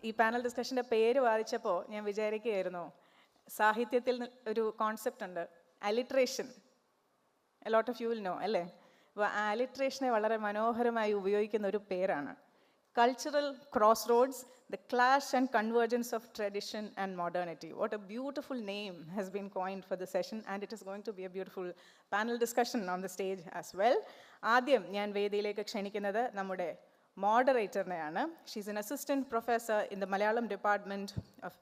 ഈ പാനൽ ഡിസ്കഷൻ്റെ പേര് വായിച്ചപ്പോൾ ഞാൻ വിചാരിക്കുകയായിരുന്നു, സാഹിത്യത്തിൽ ഒരു കോൺസെപ്റ്റ് ഉണ്ട്, alliteration. A lot of you will know അല്ലേ? അപ്പോൾ ആ അലിട്രേഷനെ വളരെ മനോഹരമായി ഉപയോഗിക്കുന്ന ഒരു പേരാണ് cultural crossroads, the clash and convergence of tradition and modernity. What a beautiful name has been coined for the session, and it is going to be a beautiful panel discussion on the stage as well. ആദ്യം ഞാൻ വേദിയിലേക്ക് ക്ഷണിക്കുന്നത് നമ്മുടെ മോഡറേറ്ററിനെയാണ്. She's an assistant professor in the Malayalam department of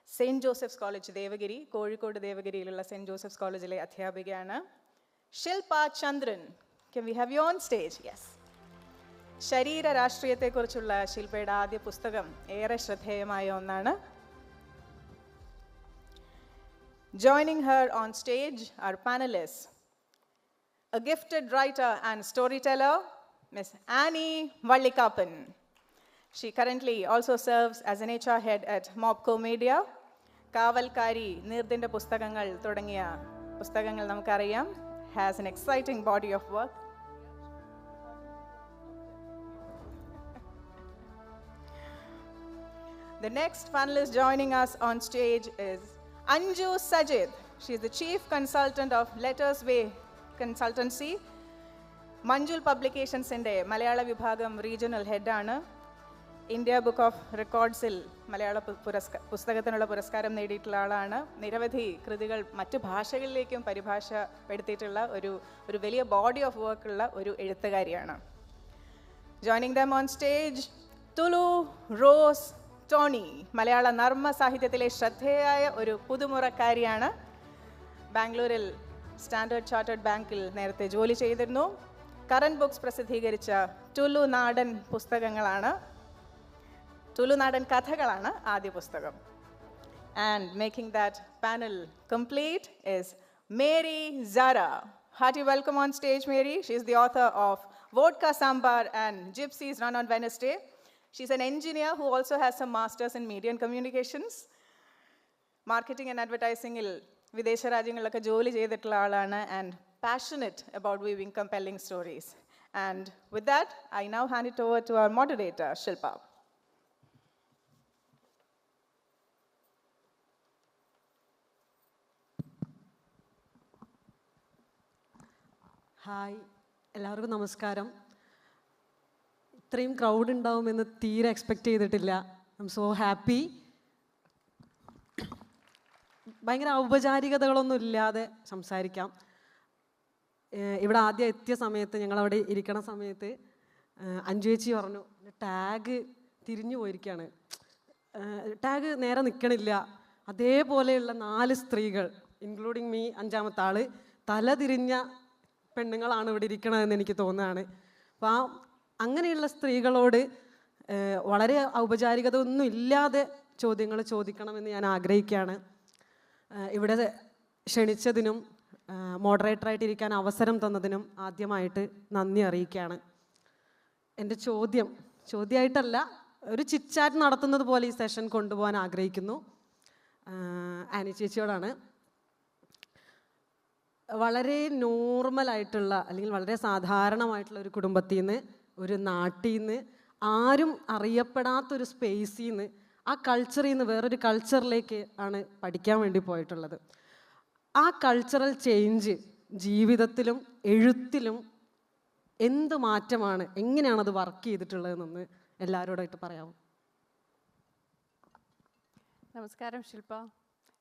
St. Joseph's College, Devagiri, Kozhikode ദേവഗിരിയിലുള്ള saint Joseph's കോളേജിലെ അധ്യാപികയാണ്. ശിൽപ ചന്ദ്രൻ, can we have you on stage? Yes. ശരീര രാഷ്ട്രീയത്തെക്കുറിച്ചുള്ള ശിൽപയുടെ ആദ്യ പുസ്തകം ഏറെ ശ്രദ്ധേയമായ ഒന്നാണ്. Joining her on stage are panelists, a gifted writer and storyteller, Ms. Annie Vallikappan. She currently also serves as an HR head at Mobco Media. കാവൽക്കാരി, നീർദിൻ്റെ പുസ്തകങ്ങൾ തുടങ്ങിയ പുസ്തകങ്ങൾ നമുക്കറിയാം. Has an exciting body of work. The next panelist joining us on stage is Anju Sajid. She is the Chief Consultant of Letters Way Consultancy. Manjul Publications inde Malayala Vibhagam Regional Head ആണ്. India book of റെക്കോർഡ്സിൽ മലയാള പുസ്തകത്തിനുള്ള പുരസ്കാരം നേടിയിട്ടുള്ള ആളാണ്. നിരവധി കൃതികൾ മറ്റു ഭാഷകളിലേക്കും പരിഭാഷപ്പെടുത്തിയിട്ടുള്ള ഒരു വലിയ body of വർക്കുള്ള ഒരു എഴുത്തുകാരിയാണ്. Joining them on stage, Tulu Rose Tony, മലയാള നർമ്മ സാഹിത്യത്തിലെ ശ്രദ്ധേയായ ഒരു പുതുമുറക്കാരിയാണ്. ബാംഗ്ലൂരിൽ സ്റ്റാൻഡേർഡ് ചാർട്ടേഡ് ബാങ്കിൽ നേരത്തെ ജോലി ചെയ്തിരുന്നു. കറന്റ് ബുക്സ് പ്രസിദ്ധീകരിച്ച തുളുനാടൻ പുസ്തകങ്ങളാണ്, തുളുനാടൻ കഥകളാണ് ആദ്യ പുസ്തകം. And making that panel complete is Mary Zara. Hearty welcome on stage, Mary. She is the author of Vodka Sambar and Gypsies Run on Wednesday. She's an engineer who also has some masters in media and communications. Marketing and advertising il വിദേശ രാജ്യങ്ങളിലൊക്കെ ജോലി ചെയ്തിട്ടുള്ള ആളാണ്, and passionate about weaving compelling stories. And with that, I now hand it over to our moderator, Shilpa. Hi, എല്ലാവർക്കും നമസ്കാരം. ഇത്രയും crowd ഉണ്ടാവുമെന്ന് തീരെ എക്സ്പെക്റ്റ് ചെയ്തിട്ടില്ല. I M so happy. ഭയങ്കര ഔപചാരികതകളൊന്നും ഇല്ലാതെ സംസാരിക്കാം. ഇവിടെ ആദ്യം എത്തിയ സമയത്ത്, ഞങ്ങളവിടെ ഇരിക്കണ സമയത്ത് അഞ്ജു ചേച്ചി പറഞ്ഞു, ടാഗ് തിരിഞ്ഞു പോയിരിക്കുകയാണ്, ടാഗ് നേരെ നിൽക്കണില്ല. അതേപോലെയുള്ള 4 സ്ത്രീകൾ, ഇൻക്ലൂഡിങ് മീ, 5ാമത്തെ ആള്, തല തിരിഞ്ഞ പെണ്ണുങ്ങളാണ് ഇവിടെ ഇരിക്കണതെന്ന് എനിക്ക് തോന്നുകയാണ്. അപ്പോൾ അങ്ങനെയുള്ള സ്ത്രീകളോട് വളരെ ഔപചാരികത ഒന്നും ഇല്ലാതെ ചോദ്യങ്ങൾ ചോദിക്കണമെന്ന് ഞാൻ ആഗ്രഹിക്കുകയാണ്. ഇവിടെ ക്ഷണിച്ചതിനും മോഡറേറ്ററായിട്ടിരിക്കാൻ അവസരം തന്നതിനും ആദ്യമായിട്ട് നന്ദി അറിയിക്കുകയാണ്. എൻ്റെ ചോദ്യമായിട്ടല്ല, ഒരു ചിറ്റ്ചാറ്റ് നടത്തുന്നത് പോലെ ഈ സെഷൻ കൊണ്ടുപോകാൻ ആഗ്രഹിക്കുന്നു. ആനി ചേച്ചിയോടാണ്. വളരെ നോർമലായിട്ടുള്ള, അല്ലെങ്കിൽ വളരെ സാധാരണമായിട്ടുള്ള ഒരു കുടുംബത്തിൽ നിന്ന്, ഒരു നാട്ടിൽ നിന്ന്, ആരും അറിയപ്പെടാത്തൊരു സ്പേസിൽ നിന്ന്, ആ കൾച്ചറിൽ നിന്ന് വേറൊരു കൾച്ചറിലേക്ക് ആണ് പഠിക്കാൻ വേണ്ടി പോയിട്ടുള്ളത്. ആ കൾച്ചറൽ ചേഞ്ച് ജീവിതത്തിലും എഴുത്തിലും എന്ത് മാറ്റമാണ്, എങ്ങനെയാണത് വർക്ക് ചെയ്തിട്ടുള്ളതെന്നൊന്ന് എല്ലാവരോടായിട്ട് പറയാമോ? നമസ്കാരം ശില്പ.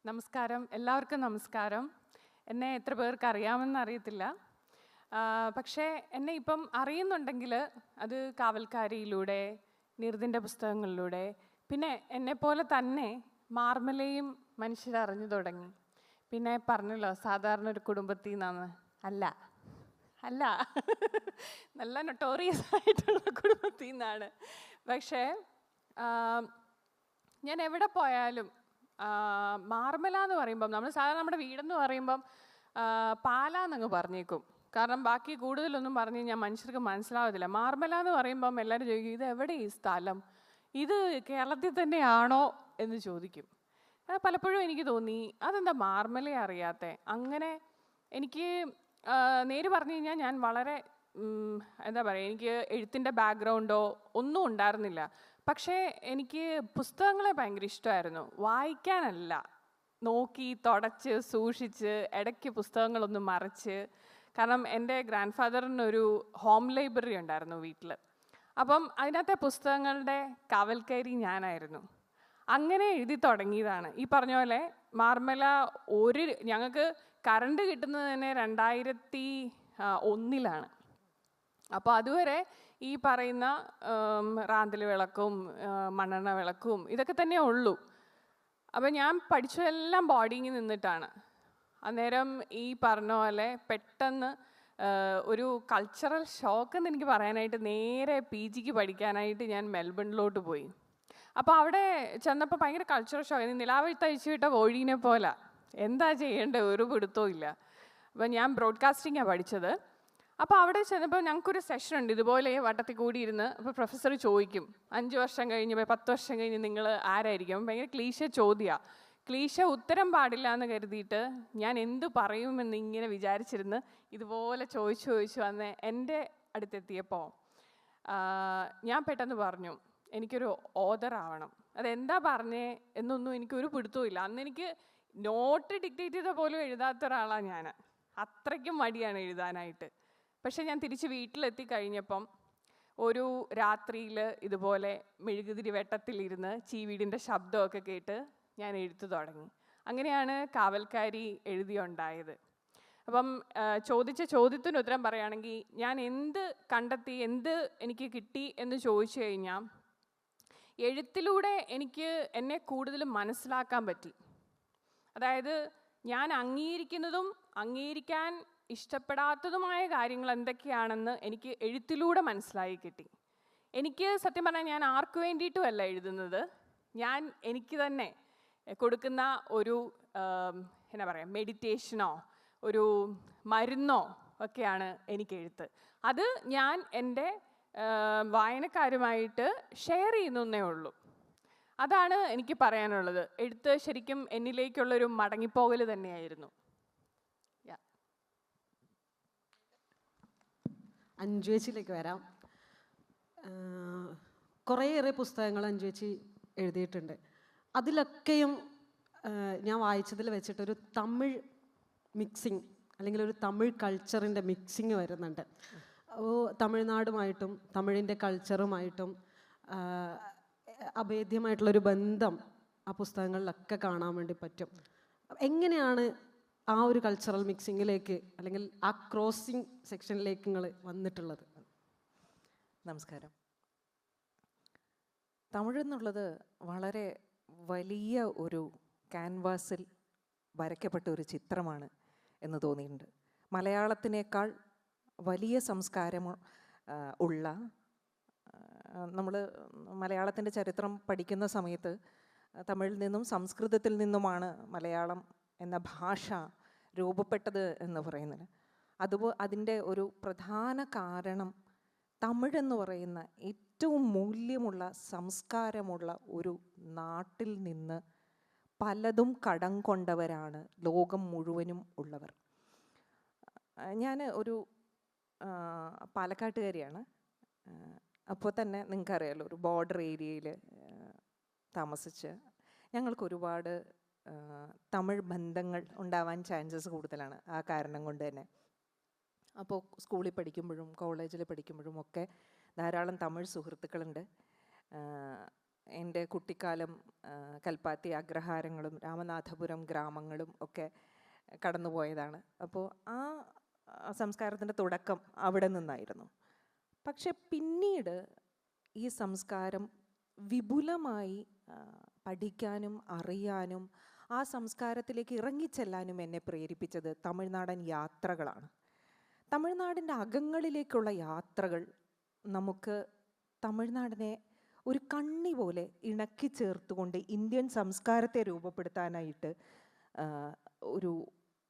നമസ്കാരം, എല്ലാവർക്കും നമസ്കാരം. എന്നെ എത്ര പേർക്ക് അറിയാമെന്ന് അറിയത്തില്ല, പക്ഷേ എന്നെ ഇപ്പം അറിയുന്നുണ്ടെങ്കിൽ അത് കാവൽക്കാരിയിലൂടെ, നീർദിൻ്റെ പുസ്തകങ്ങളിലൂടെ, പിന്നെ എന്നെപ്പോലെ തന്നെ മാർമലയും മനുഷ്യരറിഞ്ഞു തുടങ്ങി. പിന്നെ പറഞ്ഞല്ലോ, സാധാരണ ഒരു കുടുംബത്തിൽ നിന്നാണ്. അല്ല നല്ല നൊട്ടോറിയസ് ആയിട്ടുള്ള കുടുംബത്തിൽ നിന്നാണ്. പക്ഷേ ഞാൻ എവിടെ പോയാലും മാർമല എന്ന് പറയുമ്പം, നമ്മൾ സാധാരണ നമ്മുടെ വീടെന്ന് പറയുമ്പം പാലാന്നങ്ങ് പറഞ്ഞേക്കും. കാരണം ബാക്കി കൂടുതലൊന്നും പറഞ്ഞു കഴിഞ്ഞാൽ മനുഷ്യർക്ക് മനസ്സിലാവത്തില്ല. മാർമല എന്ന് പറയുമ്പം എല്ലാവരും ചോദിക്കും, ഇത് എവിടെ ഈ സ്ഥലം, ഇത് കേരളത്തിൽ തന്നെയാണോ എന്ന് ചോദിക്കും. പലപ്പോഴും എനിക്ക് തോന്നി, അതെന്താ മാർമലയെ അറിയാത്തെ. അങ്ങനെ എനിക്ക് നേര് പറഞ്ഞു കഴിഞ്ഞാൽ ഞാൻ വളരെ എന്താ പറയുക, എനിക്ക് എഴുത്തിൻ്റെ ബാക്ക്ഗ്രൗണ്ടോ ഒന്നും ഉണ്ടായിരുന്നില്ല. പക്ഷേ എനിക്ക് പുസ്തകങ്ങളെ ഭയങ്കര ഇഷ്ടമായിരുന്നു, വായിക്കാനല്ല. നോക്കി തുടച്ച് സൂക്ഷിച്ച് ഇടയ്ക്ക് പുസ്തകങ്ങളൊന്ന് മറിച്ച്. കാരണം എൻ്റെ ഗ്രാൻഡ് ഫാദറിനൊരു ഹോം ലൈബ്രറി ഉണ്ടായിരുന്നു വീട്ടിൽ. അപ്പം അതിനകത്തെ പുസ്തകങ്ങളുടെ കാവൽക്കാരി ഞാനായിരുന്നു. അങ്ങനെ എഴുതി തുടങ്ങിയതാണ്. ഈ പറഞ്ഞ പോലെ മാർമല ഞങ്ങൾക്ക് കറണ്ട് കിട്ടുന്നത് തന്നെ 2001 അപ്പോൾ അതുവരെ ഈ പറയുന്ന റാന്തൽ വിളക്കും മണ്ണെണ്ണ വിളക്കും ഇതൊക്കെ തന്നെ ഉള്ളൂ. അപ്പം ഞാൻ പഠിച്ചതെല്ലാം ബോർഡിങ്ങിൽ നിന്നിട്ടാണ്. അന്നേരം ഈ പറഞ്ഞ പോലെ പെട്ടെന്ന് ഒരു കൾച്ചറൽ ഷോക്ക് എന്ന് എനിക്ക് പറയാനായിട്ട് നേരെ PG പഠിക്കാനായിട്ട് ഞാൻ മെൽബണിലോട്ട് പോയി. അപ്പോൾ അവിടെ ചെന്നപ്പോൾ ഭയങ്കര കൾച്ചറൽ ഷോക്ക്. നിലാവെഴുത്തഴിച്ചു വിട്ട കോഴീനെ പോലെ എന്താ ചെയ്യേണ്ടത് ഒരു പിടുത്തവും ഇല്ല. അപ്പം ഞാൻ ബ്രോഡ്കാസ്റ്റിംഗാണ് പഠിച്ചത്. അപ്പോൾ അവിടെ ചെന്നപ്പോൾ ഞങ്ങൾക്കൊരു സെഷൻ ഉണ്ട് ഇതുപോലെ വട്ടത്തിൽ കൂടിയിരുന്ന്. അപ്പോൾ പ്രൊഫസർ ചോദിക്കും 5 വർഷം കഴിഞ്ഞ് 10 വർഷം കഴിഞ്ഞ് നിങ്ങൾ ആരായിരിക്കും. ഭയങ്കര ക്ലീശ ചോദ്യമാണ്. ക്ലീശ ഉത്തരം പാടില്ല എന്ന് കരുതിയിട്ട് ഞാൻ എന്ത് പറയുമെന്ന് ഇങ്ങനെ വിചാരിച്ചിരുന്ന് ഇതുപോലെ ചോദിച്ചു വന്ന് എൻ്റെ അടുത്തെത്തിയപ്പോൾ ഞാൻ പെട്ടെന്ന് പറഞ്ഞു എനിക്കൊരു ഓതർ ആവണം. അതെന്താ പറഞ്ഞേ എന്നൊന്നും എനിക്കൊരു പിടുത്തവും. അന്ന് എനിക്ക് നോട്ട് ഡിക്റ്റേറ്റ് ചെയ്ത പോലും എഴുതാത്ത ഒരാളാണ് ഞാൻ. അത്രയ്ക്കും മടിയാണ് എഴുതാനായിട്ട്. പക്ഷെ ഞാൻ തിരിച്ച് വീട്ടിലെത്തി കഴിഞ്ഞപ്പം ഒരു രാത്രിയിൽ ഇതുപോലെ മെഴുകുതിരി വെട്ടത്തിലിരുന്ന് ചീവീടിൻ്റെ ശബ്ദമൊക്കെ കേട്ട് ഞാൻ എഴുത്തു തുടങ്ങി. അങ്ങനെയാണ് കാവൽക്കാരി എഴുതിയുണ്ടായത്. അപ്പം ചോദിച്ച ചോദ്യത്തിന് ഉത്തരം പറയുകയാണെങ്കിൽ ഞാൻ എന്ത് കണ്ടെത്തി, എന്ത് എനിക്ക് കിട്ടി എന്ന് ചോദിച്ചു കഴിഞ്ഞാൽ എഴുത്തിലൂടെ എനിക്ക് എന്നെ കൂടുതൽ മനസ്സിലാക്കാൻ പറ്റി. അതായത് ഞാൻ അംഗീകരിക്കുന്നതും അംഗീകരിക്കാൻ ഇഷ്ടപ്പെടാത്തതുമായ കാര്യങ്ങൾ എന്തൊക്കെയാണെന്ന് എനിക്ക് എഴുത്തിലൂടെ മനസ്സിലായി കിട്ടി. എനിക്ക് സത്യം പറഞ്ഞാൽ ഞാൻ ആർക്കു വേണ്ടിയിട്ടുമല്ല എഴുതുന്നത്. ഞാൻ എനിക്ക് തന്നെ കൊടുക്കുന്ന ഒരു എന്നാ പറയുക മെഡിറ്റേഷനോ ഒരു മരുന്നോ ഒക്കെയാണ് എനിക്ക് എഴുത്ത്. അത് ഞാൻ എൻ്റെ വായനക്കാരുമായിട്ട് ഷെയർ ചെയ്യുന്നേ ഉള്ളൂ. അതാണ് എനിക്ക് പറയാനുള്ളത്. എഴുത്ത് ശരിക്കും എന്നിലേക്കുള്ളൊരു മടങ്ങിപ്പോകൽ തന്നെയായിരുന്നു. അഞ്ജു ചേച്ചിയിലേക്ക് വരാം. കുറേയേറെ പുസ്തകങ്ങൾ അഞ്ജു ചേച്ചി എഴുതിയിട്ടുണ്ട്. അതിലൊക്കെയും ഞാൻ വായിച്ചതിൽ വെച്ചിട്ടൊരു തമിഴ് മിക്സിങ് അല്ലെങ്കിൽ ഒരു തമിഴ് കൾച്ചറിൻ്റെ മിക്സിങ് വരുന്നുണ്ട്. തമിഴ്നാടുമായിട്ടും തമിഴിൻ്റെ കൾച്ചറുമായിട്ടും അഭേദ്യമായിട്ടുള്ളൊരു ബന്ധം ആ പുസ്തകങ്ങളിലൊക്കെ കാണാൻ വേണ്ടി പറ്റും. എങ്ങനെയാണ് ആ ഒരു കൾച്ചറൽ മിക്സിങ്ങിലേക്ക് അല്ലെങ്കിൽ ആ ക്രോസിങ് സെക്ഷനിലേക്ക് നിങ്ങൾ വന്നിട്ടുള്ളത്? നമസ്കാരം. തമിഴെന്നുള്ളത് വളരെ വലിയ ഒരു ക്യാൻവാസിൽ വരയ്ക്കപ്പെട്ട ഒരു ചിത്രമാണ് എന്ന് തോന്നിയിട്ടുണ്ട്. മലയാളത്തിനേക്കാൾ വലിയ സംസ്കാരം ഉള്ള, നമ്മൾ മലയാളത്തിൻ്റെ ചരിത്രം പഠിക്കുന്ന സമയത്ത് തമിഴിൽ നിന്നും സംസ്കൃതത്തിൽ നിന്നുമാണ് മലയാളം എന്ന ഭാഷ രൂപപ്പെട്ടത് എന്ന് പറയുന്നത്. അതിൻ്റെ ഒരു പ്രധാന കാരണം തമിഴെന്ന് പറയുന്ന ഏറ്റവും മൂല്യമുള്ള സംസ്കാരമുള്ള ഒരു നാട്ടിൽ നിന്ന് പലതും കടം കൊണ്ടവരാണ് ലോകം മുഴുവനും ഉള്ളവർ. ഞാൻ ഒരു പാലക്കാട്ടുകാരിയാണ്. അപ്പോൾ തന്നെ നിങ്ങൾക്കറിയാലോ, ഒരു ബോർഡർ ഏരിയയിൽ താമസിച്ച് ഞങ്ങൾക്ക് ഒരുപാട് തമിഴ് ബന്ധങ്ങൾ ഉണ്ടാവാൻ ചാൻസസ് കൂടുതലാണ്. ആ കാരണം കൊണ്ട് തന്നെ അപ്പോൾ സ്കൂളിൽ പഠിക്കുമ്പോഴും കോളേജിൽ പഠിക്കുമ്പോഴും ഒക്കെ ധാരാളം തമിഴ് സുഹൃത്തുക്കളുണ്ട്. എൻ്റെ കുട്ടിക്കാലം കൽപ്പാത്തി അഗ്രഹാരങ്ങളും രാമനാഥപുരം ഗ്രാമങ്ങളും ഒക്കെ കടന്നുപോയതാണ്. അപ്പോൾ ആ സംസ്കാരത്തിൻ്റെ തുടക്കം അവിടെ നിന്നായിരുന്നു. പക്ഷെ പിന്നീട് ഈ സംസ്കാരം വിപുലമായി പഠിക്കാനും അറിയാനും ആ സംസ്കാരത്തിലേക്ക് ഇറങ്ങിച്ചെല്ലാനും എന്നെ പ്രേരിപ്പിച്ചത് തമിഴ്നാടൻ യാത്രകളാണ്. തമിഴ്നാടിൻ്റെ അകങ്ങളിലേക്കുള്ള യാത്രകൾ നമുക്ക് തമിഴ്നാടിനെ ഒരു കണ്ണി പോലെ ഇണക്കി ചേർത്തുകൊണ്ട് ഇന്ത്യൻ സംസ്കാരത്തെ രൂപപ്പെടുത്താനായിട്ട് ഒരു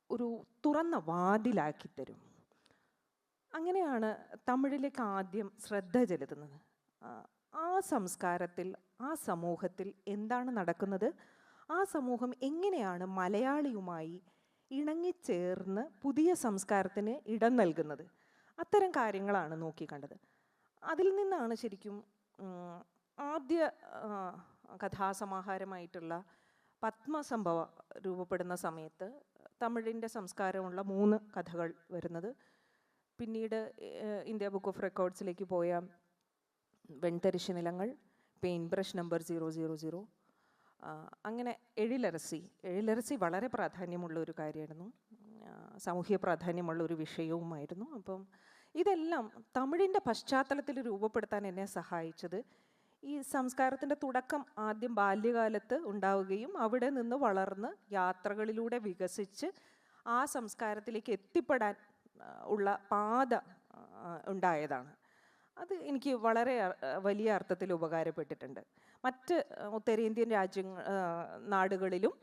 ഒരു തുറന്ന വാതിലാക്കി തരും. അങ്ങനെയാണ് തമിഴിലേക്ക് ആദ്യം ശ്രദ്ധ ചെലുത്തുന്നത്. ആ സംസ്കാരത്തിൽ, ആ സമൂഹത്തിൽ എന്താണ് നടക്കുന്നത്, ആ സമൂഹം എങ്ങനെയാണ് മലയാളിയുമായി ഇണങ്ങിച്ചേർന്ന് പുതിയ സംസ്കാരത്തിന് ഇടം നൽകുന്നത്, അത്തരം കാര്യങ്ങളാണ് നോക്കിക്കണ്ടത്. അതിൽ നിന്നാണ് ശരിക്കും ആദ്യ കഥാസമാഹാരമായിട്ടുള്ള പത്മസംഭവ രൂപപ്പെടുന്ന സമയത്ത് തമിഴിൻ്റെ സംസ്കാരമുള്ള 3 കഥകൾ വരുന്നത്, പിന്നീട് ഇന്ത്യ ബുക്ക് ഓഫ് റെക്കോർഡ്സിലേക്ക് പോയ വെൺതരിശ് നിലങ്ങൾ, പെയിൻറ്റ് ബ്രഷ് നമ്പർ 000, അങ്ങനെ എഴിലരസി വളരെ പ്രാധാന്യമുള്ള ഒരു കാര്യമായിരുന്നു, സാമൂഹ്യ പ്രാധാന്യമുള്ള ഒരു വിഷയവുമായിരുന്നു. അപ്പം ഇതെല്ലാം തമിഴിൻ്റെ പശ്ചാത്തലത്തിൽ രൂപപ്പെടുത്താൻ എന്നെ സഹായിച്ചത് ഈ സംസ്കാരത്തിൻ്റെ തുടക്കം ആദ്യം ബാല്യകാലത്ത് ഉണ്ടാവുകയും അവിടെ നിന്ന് വളർന്ന് യാത്രകളിലൂടെ വികസിച്ച് ആ സംസ്കാരത്തിലേക്ക് എത്തിപ്പെടാൻ ഉള്ള പാത ഉണ്ടായതാണ്. അത് എനിക്ക് വളരെ വലിയ അർത്ഥത്തിൽ ഉപകാരപ്പെട്ടിട്ടുണ്ട്. മറ്റ് ഉത്തരേന്ത്യൻ നാടുകളിലും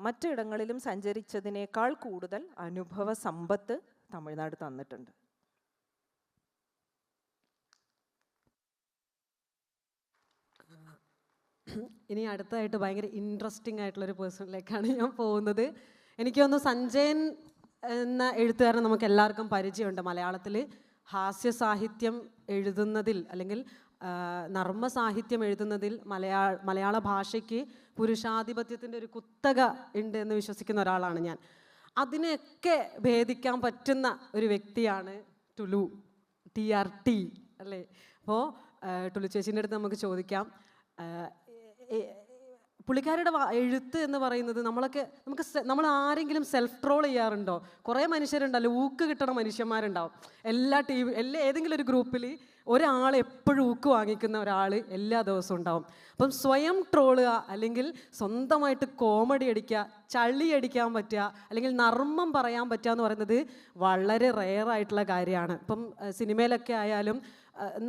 മറ്റിടങ്ങളിലും സഞ്ചരിച്ചതിനേക്കാൾ കൂടുതൽ അനുഭവ സമ്പത്ത് തമിഴ്നാട് തന്നിട്ടുണ്ട്. ഇനി അടുത്തതായിട്ട് ഭയങ്കര ഇൻട്രസ്റ്റിംഗ് ആയിട്ടുള്ളൊരു പേഴ്സണിലേക്കാണ് ഞാൻ പോകുന്നത്. എനിക്ക് തോന്നുന്നു സഞ്ജയൻ എന്ന എഴുത്തുകാരൻ നമുക്ക് എല്ലാവർക്കും പരിചയമുണ്ട്. മലയാളത്തിൽ ഹാസ്യ സാഹിത്യം എഴുതുന്നതിൽ അല്ലെങ്കിൽ നർമ്മ സാഹിത്യം എഴുതുന്നതിൽ മലയാള ഭാഷയ്ക്ക് പുരുഷാധിപത്യത്തിൻ്റെ ഒരു കുത്തക ഉണ്ട് എന്ന് വിശ്വസിക്കുന്ന ഒരാളാണ് ഞാൻ. അതിനെയൊക്കെ ഭേദിക്കാൻ പറ്റുന്ന ഒരു വ്യക്തിയാണ് ടുലു, TRT അല്ലേ. അപ്പോൾ ടുലു ചേച്ചീൻ്റെ അടുത്ത് നമുക്ക് ചോദിക്കാം, പുള്ളിക്കാരുടെ എഴുത്ത് എന്ന് പറയുന്നത് നമ്മൾ ആരെങ്കിലും സെൽഫ് ട്രോൾ ചെയ്യാറുണ്ടോ? കുറേ മനുഷ്യരുണ്ടല്ലോ, ഊക്ക് കിട്ടണ മനുഷ്യന്മാരുണ്ടാവും എല്ലാ ഏതെങ്കിലും ഒരു ഗ്രൂപ്പിൽ ഒരാൾ എപ്പോഴും ഊക്ക് വാങ്ങിക്കുന്ന ഒരാൾ എല്ലാ ദിവസവും ഉണ്ടാവും. അപ്പം സ്വയം ട്രോളുക അല്ലെങ്കിൽ സ്വന്തമായിട്ട് കോമഡി അടിക്കുക, ചളി അടിക്കാൻ പറ്റുക അല്ലെങ്കിൽ നർമ്മം പറയാൻ പറ്റുക എന്ന് പറയുന്നത് വളരെ റെയറായിട്ടുള്ള കാര്യമാണ്. ഇപ്പം സിനിമയിലൊക്കെ ആയാലും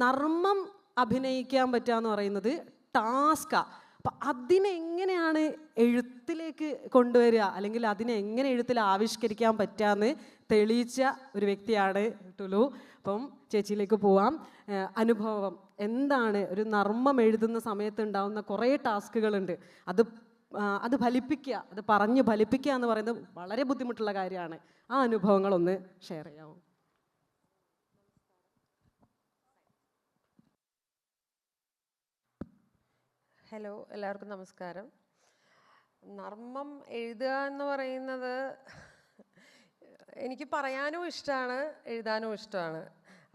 നർമ്മം അഭിനയിക്കാൻ പറ്റുക എന്ന് പറയുന്നത് ടാസ്കാണ്. അപ്പം അതിനെങ്ങനെയാണ് എഴുത്തിലേക്ക് കൊണ്ടുവരിക അല്ലെങ്കിൽ അതിനെ എങ്ങനെ എഴുത്തിൽ ആവിഷ്കരിക്കാൻ പറ്റുകയെന്ന് തെളിയിച്ച ഒരു വ്യക്തിയാണ് ടുലു. അപ്പം ചേച്ചിയിലേക്ക് പോവാം. അനുഭവം എന്താണ്? ഒരു നർമ്മം എഴുതുന്ന സമയത്ത് ഉണ്ടാകുന്ന കുറേ ടാസ്കുകളുണ്ട്. അത് ഫലിപ്പിക്കുക, അത് പറഞ്ഞ് ഫലിപ്പിക്കുക എന്ന് പറയുന്നത് വളരെ ബുദ്ധിമുട്ടുള്ള കാര്യമാണ്. ആ അനുഭവങ്ങളൊന്ന് ഷെയർ ചെയ്യാമോ? ഹലോ, എല്ലാവർക്കും നമസ്കാരം. നർമ്മം എഴുതുക എന്ന് പറയുന്നത് എനിക്ക് പറയാനും ഇഷ്ടമാണ്, എഴുതാനും ഇഷ്ടമാണ്.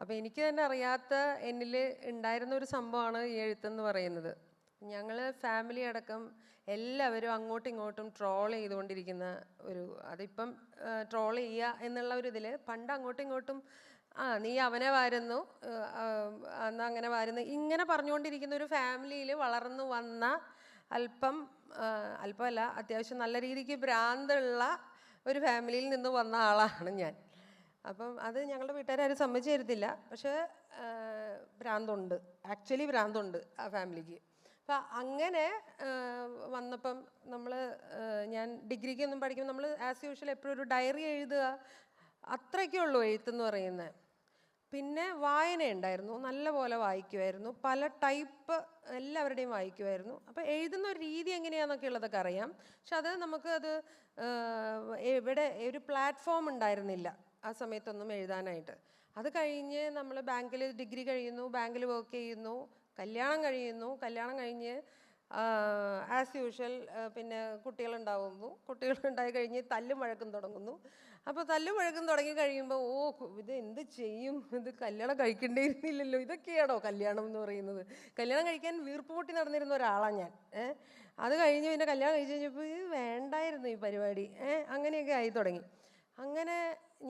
അപ്പോൾ എനിക്ക് തന്നെ അറിയാത്ത എന്നിൽ ഉണ്ടായിരുന്ന ഒരു സംഭവമാണ് ഈ എഴുത്തെന്ന് പറയുന്നത്. ഞങ്ങൾ ഫാമിലി അടക്കം എല്ലാവരും അങ്ങോട്ടും ഇങ്ങോട്ടും ട്രോൾ ചെയ്തുകൊണ്ടിരിക്കുന്ന അതിപ്പം ട്രോൾ ചെയ്യുക എന്നുള്ള ഒരു ഇതിൽ പണ്ട് അങ്ങോട്ടും ഇങ്ങോട്ടും നീ അവനെ വാരുന്നു, എന്നാ അങ്ങനെ വാരുന്നു, ഇങ്ങനെ പറഞ്ഞുകൊണ്ടിരിക്കുന്ന ഒരു ഫാമിലിയിൽ വളർന്നു വന്ന അല്പമല്ല അത്യാവശ്യം നല്ല രീതിക്ക് ഭ്രാന്തുള്ള ഒരു ഫാമിലിയിൽ നിന്ന് വന്ന ആളാണ് ഞാൻ. അപ്പം അത് ഞങ്ങളുടെ വീട്ടുകാരും സമ്മതിച്ചു തരത്തില്ല. പക്ഷേ ഭ്രാന്തുണ്ട്, ആക്ച്വലി ഭ്രാന്തുണ്ട് ആ ഫാമിലിക്ക്. അപ്പം അങ്ങനെ വന്നപ്പം ഞാൻ ഡിഗ്രിക്കൊന്നും പഠിക്കുമ്പോൾ നമ്മൾ ആസ് യൂഷ്വൽ എപ്പോഴും ഒരു ഡയറി എഴുതുക, അത്രയ്ക്കേ ഉള്ളൂ എഴുത്തെന്ന് പറയുന്നത്. പിന്നെ വായന ഉണ്ടായിരുന്നു, നല്ല പോലെ വായിക്കുമായിരുന്നു, പല ടൈപ്പ് എല്ലാവരുടെയും വായിക്കുമായിരുന്നു. അപ്പോൾ എഴുതുന്ന ഒരു രീതി എങ്ങനെയാണെന്നൊക്കെ ഉള്ളതൊക്കെ അറിയാം. പക്ഷെ നമുക്കത് ഇവിടെ ഒരു പ്ലാറ്റ്ഫോം ഉണ്ടായിരുന്നില്ല ആ സമയത്തൊന്നും എഴുതാനായിട്ട്. അത് കഴിഞ്ഞ് നമ്മൾ ബാങ്കിൽ ഡിഗ്രി കഴിയുന്നു, ബാങ്കിൽ വർക്ക് ചെയ്യുന്നു, കല്യാണം കഴിഞ്ഞ് ആസ് യൂഷ്വൽ പിന്നെ കുട്ടികളുണ്ടായി കഴിഞ്ഞ് തല്ലും വഴക്കും തുടങ്ങുന്നു. അപ്പോൾ തല്ലും വഴക്കും തുടങ്ങി കഴിയുമ്പോൾ ഇത് എന്ത് ചെയ്യും, ഇത് കല്യാണം കഴിക്കേണ്ടിയിരുന്നില്ലല്ലോ, ഇതൊക്കെയാണോ കല്യാണം എന്ന് പറയുന്നത്. കല്യാണം കഴിക്കാൻ വീർപ്പ് പൊട്ടി നടന്നിരുന്ന ഒരാളാണ് ഞാൻ. അത് കഴിഞ്ഞ് പിന്നെ കല്യാണം കഴിച്ച് കഴിഞ്ഞപ്പോൾ ഇത് വേണ്ടായിരുന്നു ഈ പരിപാടി, അങ്ങനെയൊക്കെ ആയി തുടങ്ങി. അങ്ങനെ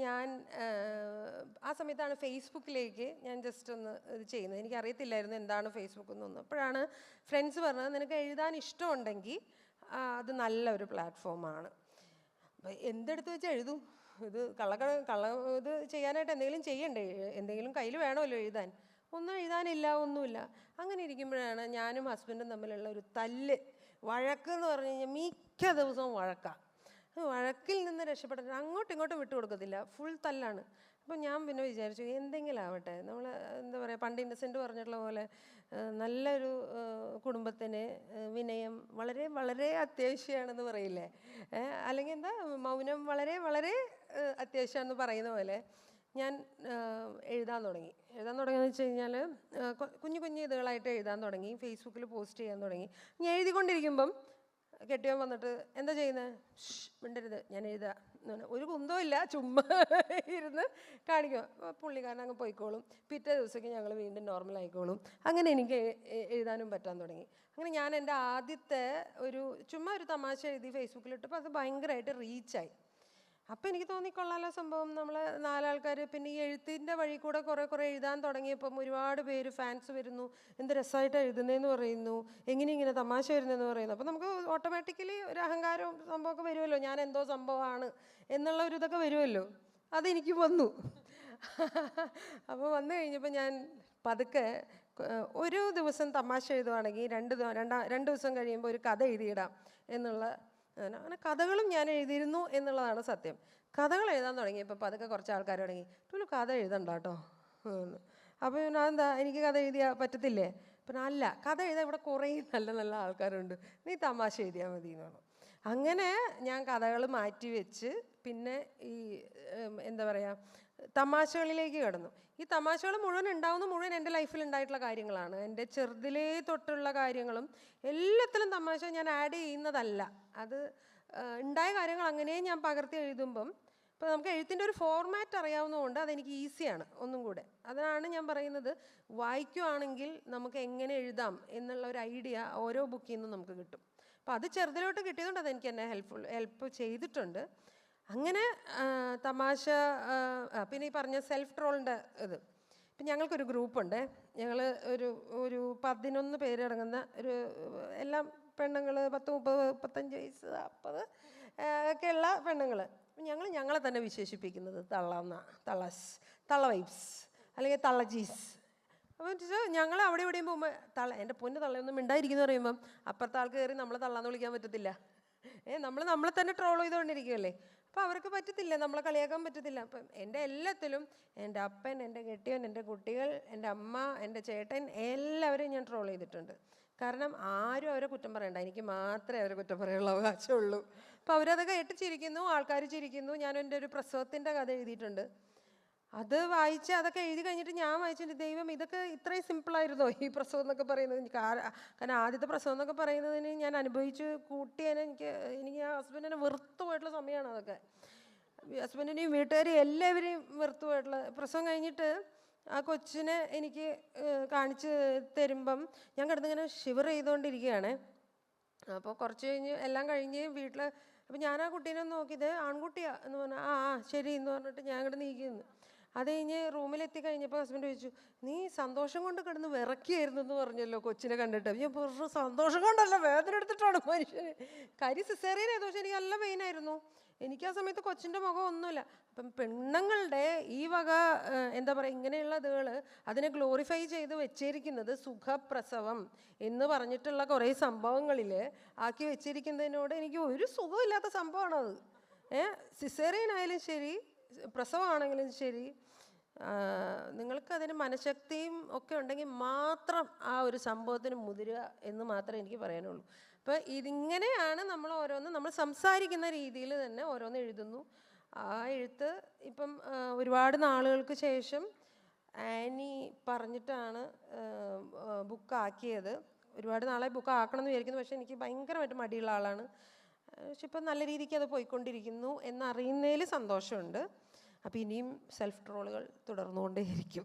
ഞാൻ ആ സമയത്താണ് ഫേസ്ബുക്കിലേക്ക് ഞാൻ ജസ്റ്റ് ഒന്ന് ഇത് ചെയ്യുന്നത്. എനിക്കറിയത്തില്ലായിരുന്നു എന്താണ് ഫേസ്ബുക്ക് എന്നൊന്നും. അപ്പോഴാണ് ഫ്രണ്ട്സ് പറഞ്ഞത്, നിനക്ക് എഴുതാൻ ഇഷ്ടമുണ്ടെങ്കിൽ അത് നല്ലൊരു പ്ലാറ്റ്ഫോമാണ്. അപ്പം എന്തെടുത്ത് വെച്ച് എഴുതും, ഇത് ഇത് ചെയ്യാനായിട്ട് എന്തെങ്കിലും ചെയ്യണ്ടേ, എന്തെങ്കിലും കയ്യിൽ വേണമല്ലോ എഴുതാൻ. ഒന്നും എഴുതാനില്ല, ഒന്നുമില്ല. അങ്ങനെ ഇരിക്കുമ്പോഴാണ് ഞാനും ഹസ്ബൻഡും തമ്മിലുള്ള ഒരു വഴക്ക് എന്ന് പറഞ്ഞു കഴിഞ്ഞാൽ മിക്ക ദിവസവും വഴക്കാണ്. വഴക്കിൽ നിന്ന് രക്ഷപ്പെടാൻ അങ്ങോട്ടും ഇങ്ങോട്ടും വിട്ടുകൊടുക്കത്തില്ല, ഫുൾ തല്ലാണ്. അപ്പോൾ ഞാൻ പിന്നെ വിചാരിച്ചു എന്തെങ്കിലും ആവട്ടെ, നമ്മൾ എന്താ പറയുക, പണ്ട് ഇന്നസെൻ്റ് പറഞ്ഞിട്ടുള്ള പോലെ നല്ലൊരു കുടുംബത്തിന് വിനയം വളരെ വളരെ അത്യാവശ്യമാണെന്ന് പറയില്ലേ, അല്ലെങ്കിൽ എന്താ മൗനം വളരെ വളരെ അത്യാവശ്യമാണെന്ന് പറയുന്ന പോലെ ഞാൻ എഴുതാൻ തുടങ്ങിയെന്ന് വെച്ച് കഴിഞ്ഞാൽ കുഞ്ഞു കുഞ്ഞു ഇതുകളായിട്ട് എഴുതാൻ തുടങ്ങി, ഫേസ്ബുക്കിൽ പോസ്റ്റ് ചെയ്യാൻ തുടങ്ങി. ഞാൻ എഴുതിക്കൊണ്ടിരിക്കുമ്പം കെട്ടിയവൻ വന്നിട്ട് എന്താ ചെയ്യുന്നത്, മിണ്ടരുത് ഞാൻ എഴുതുക, ഒരു കുന്തവും ഇല്ല, ചുമ്മാ ഇരുന്ന് കാണിക്കും. പുള്ളിക്കാരൻ അങ്ങ് പോയിക്കോളും. പിറ്റേ ദിവസമൊക്കെ ഞങ്ങൾ വീണ്ടും നോർമൽ ആയിക്കോളും. അങ്ങനെ എനിക്ക് എഴുതാനും പറ്റാൻ തുടങ്ങി. അങ്ങനെ ഞാൻ എൻ്റെ ആദ്യത്തെ ചുമ്മാ ഒരു തമാശ എഴുതി ഫേസ്ബുക്കിലിട്ടപ്പോൾ അത് ഭയങ്കരമായിട്ട് റീച്ചായി. അപ്പം എനിക്ക് തോന്നിക്കൊള്ളാലോ സംഭവം, നമ്മൾ 4 ആൾക്കാർ. പിന്നെ ഈ എഴുത്തിൻ്റെ വഴി കൂടെ കുറേ എഴുതാൻ തുടങ്ങിയപ്പം ഒരുപാട് പേര് ഫാൻസ് വരുന്നു, എന്ത് രസമായിട്ടാണ് എഴുതുന്നതെന്ന് പറയുന്നു, ഇങ്ങനെ തമാശ വരുന്നതെന്ന് പറയുന്നു. അപ്പം നമുക്ക് ഓട്ടോമാറ്റിക്കലി ഒരു അഹങ്കാരവും സംഭവമൊക്കെ വരുമല്ലോ, ഞാൻ എന്തോ സംഭവമാണ് എന്നുള്ള ഒരു ഇതൊക്കെ വരുമല്ലോ. അതെനിക്ക് വന്നു. അപ്പോൾ വന്നു കഴിഞ്ഞപ്പോൾ ഞാൻ പതുക്കെ ഒരു ദിവസം തമാശ എഴുതുവാണെങ്കിൽ 2 ദിവസം കഴിയുമ്പോൾ ഒരു കഥ എഴുതിയിടാം എന്നുള്ള, അങ്ങനെ കഥകളും ഞാൻ എഴുതിയിരുന്നു എന്നുള്ളതാണ് സത്യം. കഥകൾ എഴുതാൻ തുടങ്ങിയപ്പോൾ പതുക്കെ കുറച്ച് ആൾക്കാർ തുടങ്ങി, ടൂലു കഥ എഴുതണ്ട കേട്ടോ. അപ്പോൾ ഞാൻ എന്താ, എനിക്ക് കഥ എഴുതിയാൽ പറ്റത്തില്ലേ? അപ്പം അല്ല, കഥ എഴുതാൻ ഇവിടെ കുറേ നല്ല ആൾക്കാരുണ്ട്, നീ തമാശ എഴുതിയാൽ മതി എന്ന് പറഞ്ഞു. അങ്ങനെ ഞാൻ കഥകൾ മാറ്റി വെച്ച് പിന്നെ ഈ എന്താ പറയുക, തമാശകളിലേക്ക് കടന്നു. ഈ തമാശകൾ മുഴുവൻ എൻ്റെ ലൈഫിൽ ഉണ്ടായിട്ടുള്ള കാര്യങ്ങളാണ്. എൻ്റെ ചെറുതിലേ തൊട്ടുള്ള കാര്യങ്ങളും എല്ലാത്തിലും തമാശ ഞാൻ ആഡ് ചെയ്യുന്നതല്ല. അത് ഉണ്ടായ കാര്യങ്ങൾ അങ്ങനെ ഞാൻ പകർത്തി എഴുതുമ്പം ഇപ്പോൾ നമുക്ക് എഴുത്തിൻ്റെ ഒരു ഫോർമാറ്റ് അറിയാവുന്നതുകൊണ്ട് അതെനിക്ക് ഈസിയാണ് ഒന്നും കൂടെ. അതാണ് ഞാൻ പറയുന്നത്, വായിക്കുവാണെങ്കിൽ നമുക്ക് എങ്ങനെ എഴുതാം എന്നുള്ള ഒരു ഐഡിയ ഓരോ ബുക്കിൽ നിന്നും നമുക്ക് കിട്ടും. അപ്പോൾ അത് ചെറുതിലോട്ട് കിട്ടിയതുകൊണ്ട് അതെനിക്ക് എന്നെ ഹെൽപ്പ് ചെയ്തിട്ടുണ്ട്. അങ്ങനെ തമാശ, പിന്നെ ഈ പറഞ്ഞ സെൽഫ് ട്രോളിൻ്റെ ഇത്. ഇപ്പം ഞങ്ങൾക്കൊരു ഗ്രൂപ്പുണ്ട്. ഞങ്ങൾ ഒരു 11 പേരടങ്ങുന്ന എല്ലാം പെണ്ണുങ്ങൾ, 10, 30, 35 വയസ്സ്, 40 ഒക്കെയുള്ള പെണ്ണുങ്ങൾ. ഞങ്ങളെ തന്നെ വിശേഷിപ്പിക്കുന്നത് തള്ള വൈബ്സ് അല്ലെങ്കിൽ തള്ളജീസ്. അപ്പോൾ ഞങ്ങൾ അവിടെ ഇവിടെയും പോകുമ്പോൾ എൻ്റെ പൊന്ന് തള്ളയൊന്നും മിണ്ടായിരിക്കുന്നു പറയുമ്പം അപ്പുറത്തെ ആൾക്ക് കയറി നമ്മളെ തള്ളാന്ന് വിളിക്കാൻ പറ്റത്തില്ല. നമ്മളെ തന്നെ ട്രോൾ ചെയ്തുകൊണ്ടിരിക്കുകയല്ലേ. അപ്പോൾ അവർക്ക് പറ്റത്തില്ല, നമ്മളെ കളിയാക്കാൻ പറ്റത്തില്ല. അപ്പം എൻ്റെ എല്ലാത്തിലും എൻ്റെ അപ്പൻ, എൻ്റെ കെട്ടിയവൻ, എൻ്റെ കുട്ടികൾ, എൻ്റെ അമ്മ, എൻ്റെ ചേട്ടൻ, എല്ലാവരെയും ഞാൻ ട്രോൾ ചെയ്തിട്ടുണ്ട്. കാരണം ആരും അവരെ കുറ്റം പറയണ്ട, എനിക്ക് മാത്രമേ അവരെ കുറ്റം പറയാനുള്ള അവകാശമുള്ളൂ. അപ്പോൾ അവരതൊക്കെ കേട്ട് ചിരിക്കുന്നു, ആൾക്കാർ ചിരിക്കുന്നു. ഞാൻ എൻ്റെ ഒരു പ്രസവത്തിൻ്റെ കഥ എഴുതിയിട്ടുണ്ട്. അത് വായിച്ച് അതൊക്കെ എഴുതി കഴിഞ്ഞിട്ട് ഞാൻ വായിച്ചിട്ട്, ദൈവം ഇതൊക്കെ ഇത്രയും സിമ്പിളായിരുന്നോ ഈ പ്രസവം എന്നൊക്കെ പറയുന്നത്. കാരണം ആദ്യത്തെ പ്രസവം എന്നൊക്കെ പറയുന്നതിന് ഞാൻ അനുഭവിച്ച് കൂട്ടിയതിന് എനിക്ക് ആ ഹസ്ബൻഡിനെ വെറുത്തു പോയിട്ടുള്ള സമയമാണ് അതൊക്കെ. ഹസ്ബൻഡിനെയും വീട്ടുകാരെയും എല്ലാവരെയും വെറുത്തു പോയിട്ടുള്ള പ്രസവം കഴിഞ്ഞിട്ട് ആ കൊച്ചിനെ എനിക്ക് കാണിച്ച് തരുമ്പം ഞാൻ കിടന്നിങ്ങനെ ഷിവർ ചെയ്തുകൊണ്ടിരിക്കുകയാണ്. അപ്പോൾ കുറച്ച് കഴിഞ്ഞ് എല്ലാം കഴിഞ്ഞ് വീട്ടിൽ, അപ്പോൾ ഞാൻ ആ കുട്ടീനെ നോക്കിയത് ആൺകുട്ടിയാ എന്ന് പറഞ്ഞാൽ ശരി എന്ന് പറഞ്ഞിട്ട് ഞാൻ കിടന്ന് നീക്കുന്നു. അത് കഴിഞ്ഞ് റൂമിലെത്തി കഴിഞ്ഞപ്പോൾ ഹസ്ബൻഡ് ചോദിച്ചു, നീ സന്തോഷം കൊണ്ട് കിടന്ന് വിറക്കിയായിരുന്നു എന്ന് പറഞ്ഞല്ലോ കൊച്ചിനെ കണ്ടിട്ട്. ഞാൻ പറഞ്ഞു, സന്തോഷം കൊണ്ടല്ല, വേദന എടുത്തിട്ടാണ് മനുഷ്യന്. കാര്യം സിസേറിയൻ ആയിരുന്നു, പക്ഷെ എനിക്ക് നല്ല പെയിനായിരുന്നു. എനിക്ക് ആ സമയത്ത് കൊച്ചിൻ്റെ മുഖം ഒന്നുമില്ല. അപ്പം പെണ്ണുങ്ങളുടെ ഈ വക എന്താ പറയുക, ഇങ്ങനെയുള്ള ഇതുകൾ അതിനെ ഗ്ലോറിഫൈ ചെയ്ത് വെച്ചിരിക്കുന്നത് സുഖപ്രസവം എന്ന് പറഞ്ഞിട്ടുള്ള കുറേ സംഭവങ്ങളിൽ ആക്കി വെച്ചിരിക്കുന്നതിനോട് എനിക്ക് ഒരു സുഖമില്ലാത്ത സംഭവമാണത്. സിസേറിയൻ ആയാലും ശരി, പ്രസവമാണെങ്കിലും ശരി, നിങ്ങൾക്കതിന് മനഃശക്തിയും ഒക്കെ ഉണ്ടെങ്കിൽ മാത്രം ആ ഒരു സംഭവത്തിന് മുതിരുക എന്ന് മാത്രമേ എനിക്ക് പറയാനുള്ളൂ. അപ്പോൾ ഇതിങ്ങനെയാണ് നമ്മൾ സംസാരിക്കുന്ന രീതിയിൽ തന്നെ ഓരോന്ന് എഴുതുന്നു. ആ എഴുത്ത് ഇപ്പം ഒരുപാട് നാളുകൾക്ക് ശേഷം ആനി പറഞ്ഞിട്ടാണ് ബുക്കാക്കിയത്. ഒരുപാട് നാളായി ബുക്ക് ആക്കണം എന്ന് വിചാരിക്കുന്നു, പക്ഷേ എനിക്ക് ഭയങ്കരമായിട്ട് മടിയുള്ള ആളാണ്. പക്ഷെ ഇപ്പം നല്ല രീതിക്ക് അത് പോയിക്കൊണ്ടിരിക്കുന്നു എന്നറിയുന്നതിൽ സന്തോഷമുണ്ട്. അപ്പം ഇനിയും സെൽഫ് ട്രോളുകൾ തുടർന്നുകൊണ്ടേയിരിക്കും.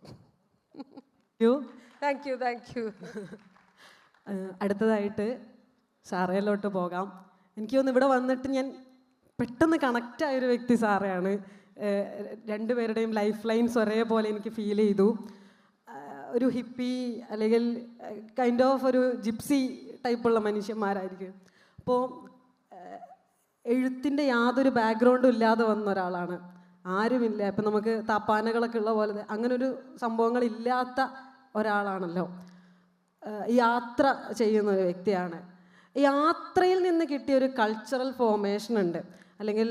Thank you. അടുത്തതായിട്ട് സാറയിലോട്ട് പോകാം. എനിക്ക് തോന്നുന്നു ഇവിടെ വന്നിട്ട് ഞാൻ പെട്ടെന്ന് കണക്റ്റായൊരു വ്യക്തി സാറയാണ്. രണ്ടുപേരുടെയും ലൈഫ് ലൈൻസ് ഒരേപോലെ എനിക്ക് ഫീൽ ചെയ്തു. ഒരു ഹിപ്പി അല്ലെങ്കിൽ കൈൻഡ് ഓഫ് ഒരു ജിപ്സി ടൈപ്പുള്ള മനുഷ്യന്മാരായിരിക്കും. അപ്പോൾ എഴുത്തിൻ്റെ യാതൊരു ബാക്ക്ഗ്രൗണ്ടും ഇല്ലാതെ വന്ന ഒരാളാണ്. ആരുമില്ല, ഇപ്പം നമുക്ക് താപ്പാനകളൊക്കെ ഉള്ള പോലെ അങ്ങനൊരു സംഭവങ്ങളില്ലാത്ത ഒരാളാണല്ലോ. യാത്ര ചെയ്യുന്ന ഒരു വ്യക്തിയാണ്. യാത്രയിൽ നിന്ന് കിട്ടിയൊരു കൾച്ചറൽ ഫോർമേഷൻ ഉണ്ട്, അല്ലെങ്കിൽ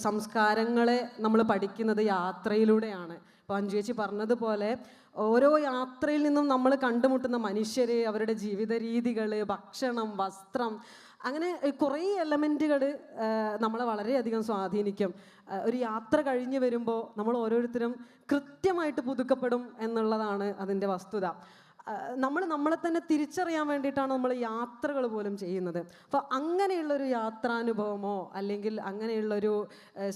സംസ്കാരങ്ങളെ നമ്മൾ പഠിക്കുന്നത് യാത്രയിലൂടെയാണ്. ഇപ്പോൾ അഞ്ജു ചേച്ചി പറഞ്ഞതുപോലെ ഓരോ യാത്രയിൽ നിന്നും നമ്മൾ കണ്ടുമുട്ടുന്ന മനുഷ്യർ, അവരുടെ ജീവിത രീതികൾ, ഭക്ഷണം, വസ്ത്രം, അങ്ങനെ കുറേ എലമെൻറ്റുകൾ നമ്മളെ വളരെയധികം സ്വാധീനിക്കും. ഒരു യാത്ര കഴിഞ്ഞ് വരുമ്പോൾ നമ്മൾ ഓരോരുത്തരും കൃത്യമായിട്ട് പുതുക്കപ്പെടും എന്നുള്ളതാണ് അതിൻ്റെ വസ്തുത. നമ്മൾ നമ്മളെ തന്നെ തിരിച്ചറിയാൻ വേണ്ടിയിട്ടാണ് നമ്മൾ യാത്രകൾ പോലും ചെയ്യുന്നത്. അപ്പോൾ അങ്ങനെയുള്ളൊരു യാത്രാനുഭവമോ അല്ലെങ്കിൽ അങ്ങനെയുള്ളൊരു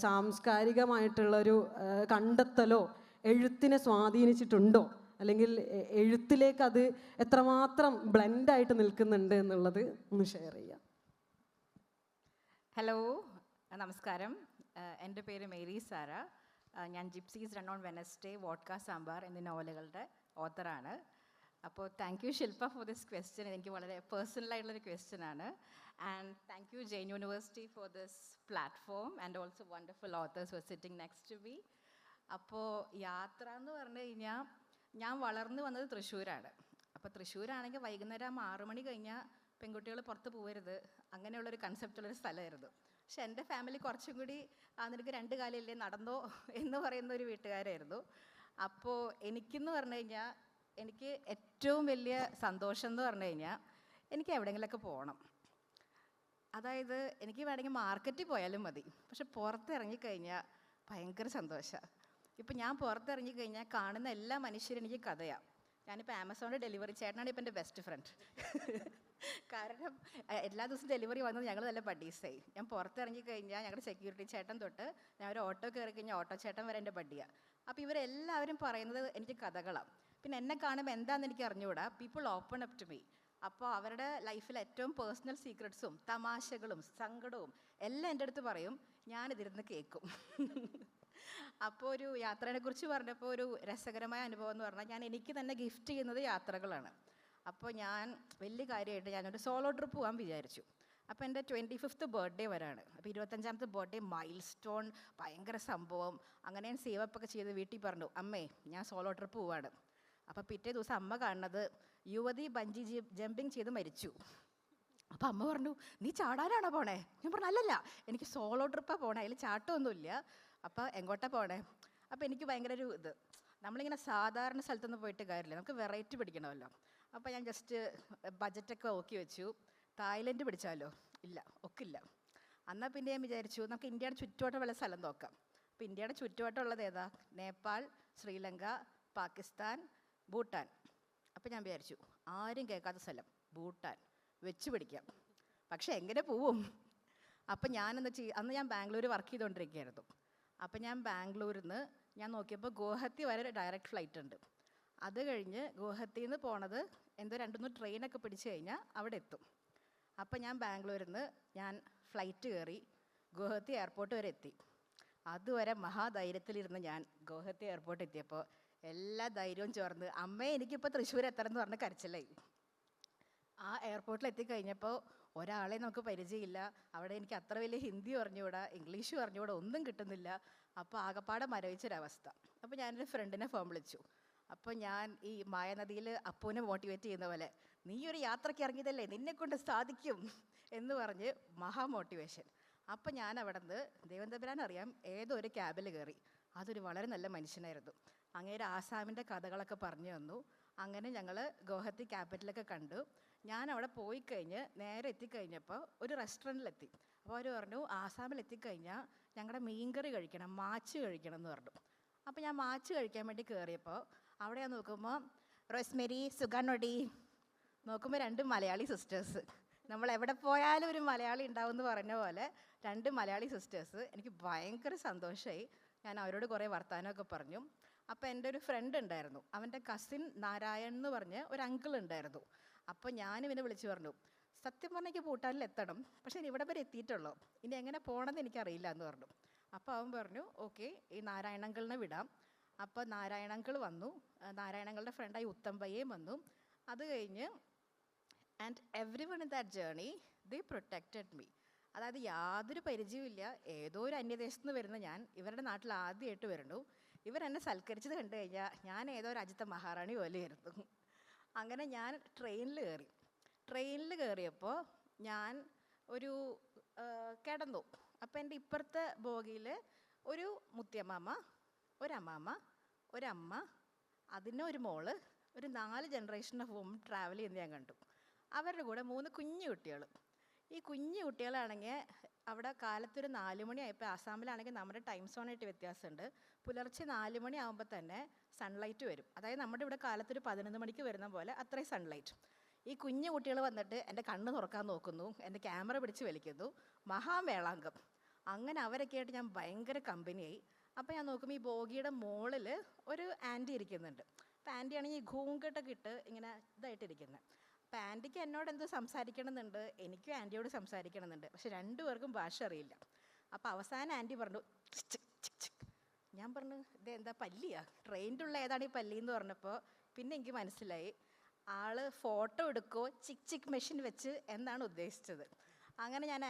സാംസ്കാരികമായിട്ടുള്ളൊരു കണ്ടെത്തലോ എഴുത്തിനെ സ്വാധീനിച്ചിട്ടുണ്ടോ, അല്ലെങ്കിൽ എഴുത്തിലേക്ക് അത് എത്രമാത്രം ബ്ലെൻഡായിട്ട് നിൽക്കുന്നുണ്ട് എന്നുള്ളത് ഒന്ന് ഷെയർ ചെയ്യാം. ഹലോ, നമസ്കാരം. എൻ്റെ പേര് മേരി സാര. ഞാൻ gypsies run on Wednesday, vodka sambar എന്നീ നോവലുകളുടെ ഓത്തറാണ്. അപ്പോൾ thank you Shilpa for this question. എനിക്ക് വളരെ പേഴ്സണലായിട്ടുള്ളൊരു ക്വസ്റ്റ്യനാണ്. And thank you Jain university for this platform and also wonderful authors were sitting next to me. അപ്പോൾ യാത്ര എന്ന് പറഞ്ഞു കഴിഞ്ഞാൽ ഞാൻ വളർന്നു വന്നത് തൃശ്ശൂരാണ്. അപ്പോൾ തൃശ്ശൂരാണെങ്കിൽ വൈകുന്നേരം 6 മണി കഴിഞ്ഞാൽ പെൺകുട്ടികൾ പുറത്ത് പോകരുത്, അങ്ങനെയുള്ളൊരു കൺസെപ്റ്റുള്ളൊരു സ്ഥലമായിരുന്നു. പക്ഷെ എൻ്റെ ഫാമിലി കുറച്ചും കൂടി നിനക്ക് 2 കാലില്ലേ നടന്നോ എന്ന് പറയുന്ന ഒരു വീട്ടുകാരായിരുന്നു. അപ്പോൾ എനിക്കെന്ന് പറഞ്ഞു കഴിഞ്ഞാൽ എനിക്ക് ഏറ്റവും വലിയ സന്തോഷം എന്ന് പറഞ്ഞു കഴിഞ്ഞാൽ എനിക്ക് എവിടെയെങ്കിലുമൊക്കെ പോകണം. അതായത് എനിക്ക് വേണമെങ്കിൽ മാർക്കറ്റിൽ പോയാലും മതി, പക്ഷെ പുറത്തിറങ്ങിക്കഴിഞ്ഞാൽ ഭയങ്കര സന്തോഷമാണ്. ഇപ്പം ഞാൻ പുറത്തിറങ്ങിക്കഴിഞ്ഞാൽ കാണുന്ന എല്ലാ മനുഷ്യരും എനിക്ക് കഥയാണ്. ഞാനിപ്പോൾ ആമസോണിൻ്റെ ഡെലിവറി ചേട്ടനാണ് ഇപ്പം എൻ്റെ ബെസ്റ്റ് ഫ്രണ്ട്. കാരണം എല്ലാ ദിവസവും ഡെലിവറി വന്നത് ഞങ്ങൾ നല്ല ബഡീസായി. ഞാൻ പുറത്തിറങ്ങിക്കഴിഞ്ഞാൽ ഞങ്ങളുടെ സെക്യൂരിറ്റി ചേട്ടൻ തൊട്ട് ഞാൻ ഒരു ഓട്ടോ കയറി കഴിഞ്ഞാൽ ഓട്ടോ ചേട്ടൻ വരെ എൻ്റെ ബഡിയാണ്. അപ്പോൾ ഇവരെല്ലാവരും പറയുന്നത് എനിക്ക് കഥകളാണ്. പിന്നെ എന്നെ കാണുമ്പോൾ എന്താണെന്ന് എനിക്ക് അറിഞ്ഞുകൂടാ. People open up to me. അപ്പോൾ അവരുടെ ലൈഫിൽ ഏറ്റവും പേഴ്സണൽ സീക്രട്സും തമാശകളും സങ്കടവും എല്ലാം എൻ്റെ അടുത്ത് പറയും. ഞാനിതിരുന്ന് കേൾക്കും. അപ്പോൾ ഒരു യാത്രയെക്കുറിച്ച് പറഞ്ഞപ്പോൾ ഒരു രസകരമായ അനുഭവം എന്ന് പറഞ്ഞാൽ എനിക്ക് തന്നെ ഗിഫ്റ്റ് ചെയ്യുന്നത് യാത്രകളാണ്. അപ്പോൾ ഞാൻ വലിയ കാര്യമായിട്ട് ഞാനൊരു സോളോ ട്രിപ്പ് പോകാൻ വിചാരിച്ചു. അപ്പോൾ എൻ്റെ 25th ബർത്ത്ഡേ വരാണ്. അപ്പോൾ 25ാമത്തെ ബർത്ത്ഡേ മൈൽ സ്റ്റോൺ, ഭയങ്കര സംഭവം. അങ്ങനെ ഞാൻ സേവ് അപ്പ് ഒക്കെ ചെയ്ത് വീട്ടിൽ പറഞ്ഞു, അമ്മേ ഞാൻ സോളോ ട്രിപ്പ് പോവാണ്. അപ്പോൾ പിറ്റേ ദിവസം അമ്മ കാണുന്നത് യുവതി ബഞ്ചി ജമ്പിങ് ചെയ്ത് മരിച്ചു. അപ്പോൾ അമ്മ പറഞ്ഞു, നീ ചാടാനാണോ പോണേ? ഞാൻ പറഞ്ഞു, അല്ലല്ല, എനിക്ക് സോളോ ട്രിപ്പാണ് പോണേ, അതിൽ ചാട്ടമൊന്നുമില്ല. അപ്പോൾ എങ്ങോട്ടാണ് പോണേ? അപ്പോൾ എനിക്ക് ഭയങ്കര ഒരു നമ്മളിങ്ങനെ സാധാരണ സ്ഥലത്തൊന്നും പോയിട്ട് കാര്യമില്ല, നമുക്ക് വെറൈറ്റി പിടിക്കണമല്ലോ. അപ്പോൾ ഞാൻ ജസ്റ്റ് ബഡ്ജറ്റൊക്കെ നോക്കി വെച്ചു. തായ്ലൻഡ് പിടിച്ചാലോ? ഇല്ല, ഒക്കില്ല. എന്നാൽ പിന്നെ ഞാൻ വിചാരിച്ചു നമുക്ക് ഇന്ത്യയുടെ ചുറ്റുവട്ടമുള്ള സ്ഥലം നോക്കാം. അപ്പോൾ ഇന്ത്യയുടെ ചുറ്റുവട്ടമുള്ളത് ഏതാ? നേപ്പാൾ, ശ്രീലങ്ക, പാകിസ്ഥാൻ, ഭൂട്ടാൻ. അപ്പോൾ ഞാൻ വിചാരിച്ചു ആരും കേൾക്കാത്ത സ്ഥലം ഭൂട്ടാൻ വെച്ച് പിടിക്കാം. പക്ഷെ എങ്ങനെ പോവും? അപ്പം അന്ന് ഞാൻ ബാംഗ്ലൂർ വർക്ക് ചെയ്തുകൊണ്ടിരിക്കുകയായിരുന്നു. അപ്പം ഞാൻ ബാംഗ്ലൂരിൽ നിന്ന് ഞാൻ നോക്കിയപ്പോൾ ഗുവാഹത്തി വരെ ഡയറക്റ്റ് ഫ്ലൈറ്റ് ഉണ്ട്. അത് കഴിഞ്ഞ് ഗുവാഹത്തിയിൽ നിന്ന് പോണത് എന്തോ 2-3 ട്രെയിനൊക്കെ പിടിച്ച് കഴിഞ്ഞാൽ അവിടെ എത്തും. അപ്പം ഞാൻ ബാംഗ്ലൂരിൽ നിന്ന് ഞാൻ ഫ്ലൈറ്റ് കയറി ഗുവാഹത്തി എയർപോർട്ട് വരെ എത്തി. അതുവരെ മഹാധൈര്യത്തിലിരുന്ന് ഞാൻ ഗുവാഹത്തി എയർപോർട്ട് എത്തിയപ്പോൾ എല്ലാ ധൈര്യവും ചോർന്ന് അമ്മേ എനിക്കിപ്പോൾ തൃശ്ശൂർ എത്തണം എന്ന് പറഞ്ഞ് കരച്ചിലായി. ആ എയർപോർട്ടിൽ എത്തിക്കഴിഞ്ഞപ്പോൾ ഒരാളെ നമുക്ക് പരിചയമില്ല. അവിടെ എനിക്ക് അത്ര വലിയ ഹിന്ദി അറിഞ്ഞുകൂടാ, ഇംഗ്ലീഷ് അറിഞ്ഞുകൂടാ, ഒന്നും കിട്ടുന്നില്ല. അപ്പോൾ ആകപ്പാടെ മരവിച്ചൊരവസ്ഥ. അപ്പോൾ ഞാനൊരു ഫ്രണ്ടിനെ ഫോൺ വിളിച്ചു. അപ്പോൾ ഞാൻ ഈ മായനദിയിൽ അപ്പൂനെ മോട്ടിവേറ്റ് ചെയ്യുന്ന പോലെ, നീ ഒരു യാത്രയ്ക്ക് ഇറങ്ങിയതല്ലേ, നിന്നെക്കൊണ്ട് സാധിക്കും എന്ന് പറഞ്ഞ് മഹാ മോട്ടിവേഷൻ. അപ്പം ഞാൻ അവിടെ നിന്ന് ദൈവം തമ്പുരാൻ അറിയാം ഏതോ ഒരു ക്യാബിൽ കയറി. അതൊരു വളരെ നല്ല മനുഷ്യനായിരുന്നു. അങ്ങേര് ആസാമിൻ്റെ കഥകളൊക്കെ പറഞ്ഞു തന്നു. അങ്ങനെ ഞങ്ങൾ ഗുവാഹത്തി ക്യാപിറ്റലൊക്കെ കണ്ടു. ഞാൻ അവിടെ പോയി കഴിഞ്ഞ് നേരെ എത്തിക്കഴിഞ്ഞപ്പോൾ ഒരു റെസ്റ്റോറൻറ്റിലെത്തി. അപ്പോൾ അവർ പറഞ്ഞു ആസാമിൽ എത്തിക്കഴിഞ്ഞാൽ ഞങ്ങളുടെ മീൻകറി കഴിക്കണം, മാച്ച് കഴിക്കണം എന്ന് പറഞ്ഞു. അപ്പോൾ ഞാൻ മാച്ച് കഴിക്കാൻ വേണ്ടി കയറിയപ്പോൾ അവിടെ ഞാൻ നോക്കുമ്പോൾ റോസ്മെരി, സുഗാനൊടി നോക്കുമ്പോൾ 2 മലയാളി സിസ്റ്റേഴ്സ്. നമ്മൾ എവിടെ പോയാലും ഒരു മലയാളി ഉണ്ടാവും എന്ന് പറഞ്ഞ പോലെ 2 മലയാളി സിസ്റ്റേഴ്സ്. എനിക്ക് ഭയങ്കര സന്തോഷമായി. ഞാൻ അവരോട് കുറേ വർത്തമാനമൊക്കെ പറഞ്ഞു. അപ്പോൾ എൻ്റെ ഒരു ഫ്രണ്ട് ഉണ്ടായിരുന്നു, അവൻ്റെ കസിൻ നാരായൺ എന്ന് പറഞ്ഞ് ഒരു അങ്കിൾ ഉണ്ടായിരുന്നു. അപ്പോൾ ഞാനിവനെ വിളിച്ച് പറഞ്ഞു, സത്യം പറഞ്ഞാൽ എനിക്ക് ഭൂട്ടാനിൽ എത്തണം, പക്ഷേ ഇനി ഇവിടെ വരെ എത്തിയിട്ടുള്ളൂ, ഇനി എങ്ങനെ പോകണമെന്ന് എനിക്കറിയില്ല എന്ന് പറഞ്ഞു. അപ്പോൾ അവൻ പറഞ്ഞു ഓക്കെ, ഈ നാരായണങ്കിളിനെ വിടാം. അപ്പോൾ നാരായണങ്കിൾ വന്നു. നാരായണങ്ങളുടെ ഫ്രണ്ടായി ഉത്തംബയ്യയും വന്നു. അത് കഴിഞ്ഞ് and every one in that journey they protected me. അതായത് യാതൊരു പരിചയമില്ല, ഏതോ ഒരു അന്യദേശത്ത് നിന്ന് വരുന്ന ഞാൻ ഇവരുടെ നാട്ടിൽ ആദ്യമായിട്ട് വരുന്നു. ഇവരെന്നെ സൽക്കരിച്ചത് കണ്ടു കഴിഞ്ഞാൽ ഞാൻ ഏതോ രാജ്യത്തെ മഹാറാണി പോലെയായിരുന്നു. അങ്ങനെ ഞാൻ ട്രെയിനിൽ കയറിയപ്പോൾ ഞാൻ ഒരു കിടന്നു. അപ്പോൾ എൻ്റെ ഇപ്പുറത്തെ ബോഗിയിൽ ഒരു മുത്തിയമ്മാമ്മ, ഒരമ്മാമ്മ, ഒരമ്മ, അതിന് ഒരു മോള്, ഒരു 4 ജനറേഷൻ ഓഫ് വുമൺ ട്രാവൽ ചെയ്യുന്നത് ഞാൻ കണ്ടു. അവരുടെ കൂടെ 3 കുഞ്ഞു കുട്ടികൾ. ഈ കുഞ്ഞു കുട്ടികളാണെങ്കിൽ അവിടെ കാലത്തൊരു 4 മണിയായപ്പോൾ ആസാമിലാണെങ്കിൽ നമ്മുടെ ടൈം സോണായിട്ട് വ്യത്യാസമുണ്ട്. പുലർച്ചെ 4 മണി ആകുമ്പോൾ തന്നെ സൺലൈറ്റ് വരും. അതായത് നമ്മുടെ ഇവിടെ കാലത്തൊരു 11 മണിക്ക് വരുന്ന പോലെ അത്രയും സൺലൈറ്റ്. ഈ കുഞ്ഞു കുട്ടികൾ വന്നിട്ട് എൻ്റെ കണ്ണ് തുറക്കാൻ നോക്കുന്നു, എൻ്റെ ക്യാമറ പിടിച്ച് വലിക്കുന്നു, മഹാമേളാങ്കം. അങ്ങനെ അവരൊക്കെ ആയിട്ട് ഞാൻ ഭയങ്കര കമ്പനിയായി. അപ്പോൾ ഞാൻ നോക്കുമ്പോൾ ഈ ബോഗിയുടെ മുകളിൽ ഒരു ആൻറ്റി ഇരിക്കുന്നുണ്ട്. അപ്പോൾ ആൻറ്റി ആണെങ്കിൽ ഈ ഘൂങ്കട്ടൊക്കെ ഇട്ട് ഇങ്ങനെ ഇതായിട്ടിരിക്കുന്നത്. അപ്പോൾ ആൻറ്റിക്ക് എന്നോട് എന്തോ സംസാരിക്കണമെന്നുണ്ട്, എനിക്കും ആൻറ്റിയോട് സംസാരിക്കണമെന്നുണ്ട്. പക്ഷെ രണ്ടുപേർക്കും ഭാഷ അറിയില്ല. അപ്പോൾ അവസാനം ആൻറ്റി പറഞ്ഞു ചിക് ചിക് ചിക്. ഞാൻ പറഞ്ഞു ഇത് എന്താ പല്ലിയാ, ട്രെയിനിലുള്ള ഏതാണ് ഈ പല്ലി എന്ന് പറഞ്ഞപ്പോൾ പിന്നെ എനിക്ക് മനസ്സിലായി ആൾ ഫോട്ടോ എടുക്കോ ചിക് ചിക് മെഷീൻ വെച്ച് എന്നാണ് ഉദ്ദേശിച്ചത്. അങ്ങനെ ഞാൻ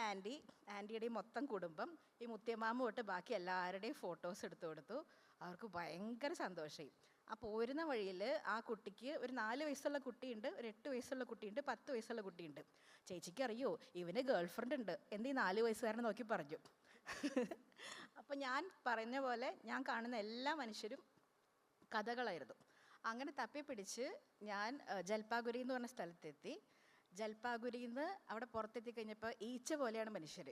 ആൻറ്റിയുടെ മൊത്തം കുടുംബം, ഈ മുത്തിയമ്മാമ തൊട്ട് ബാക്കി എല്ലാവരുടെയും ഫോട്ടോസ് എടുത്തു കൊടുത്തു. അവർക്ക് ഭയങ്കര സന്തോഷമായി. ആ പോരുന്ന വഴിയിൽ ആ കുട്ടിക്ക് ഒരു 4 വയസ്സുള്ള കുട്ടിയുണ്ട്, ഒരു 8 വയസ്സുള്ള കുട്ടിയുണ്ട്, 10 വയസ്സുള്ള കുട്ടിയുണ്ട്. ചേച്ചിക്ക് അറിയോ ഇവന് ഗേൾ ഫ്രണ്ട് ഉണ്ട് എന്ന് ഈ 4 വയസ്സുകാരനെ നോക്കി പറഞ്ഞു. അപ്പം ഞാൻ പറഞ്ഞ പോലെ ഞാൻ കാണുന്ന എല്ലാ മനുഷ്യരും കഥകളായിരുന്നു. അങ്ങനെ തപ്പിപ്പിടിച്ച് ഞാൻ ജൽപാഗുരി എന്ന് പറഞ്ഞ സ്ഥലത്തെത്തി. ജൽപാഗുരിയിൽ നിന്ന് അവിടെ പുറത്തെത്തി കഴിഞ്ഞപ്പോൾ ഈച്ച പോലെയാണ് മനുഷ്യർ.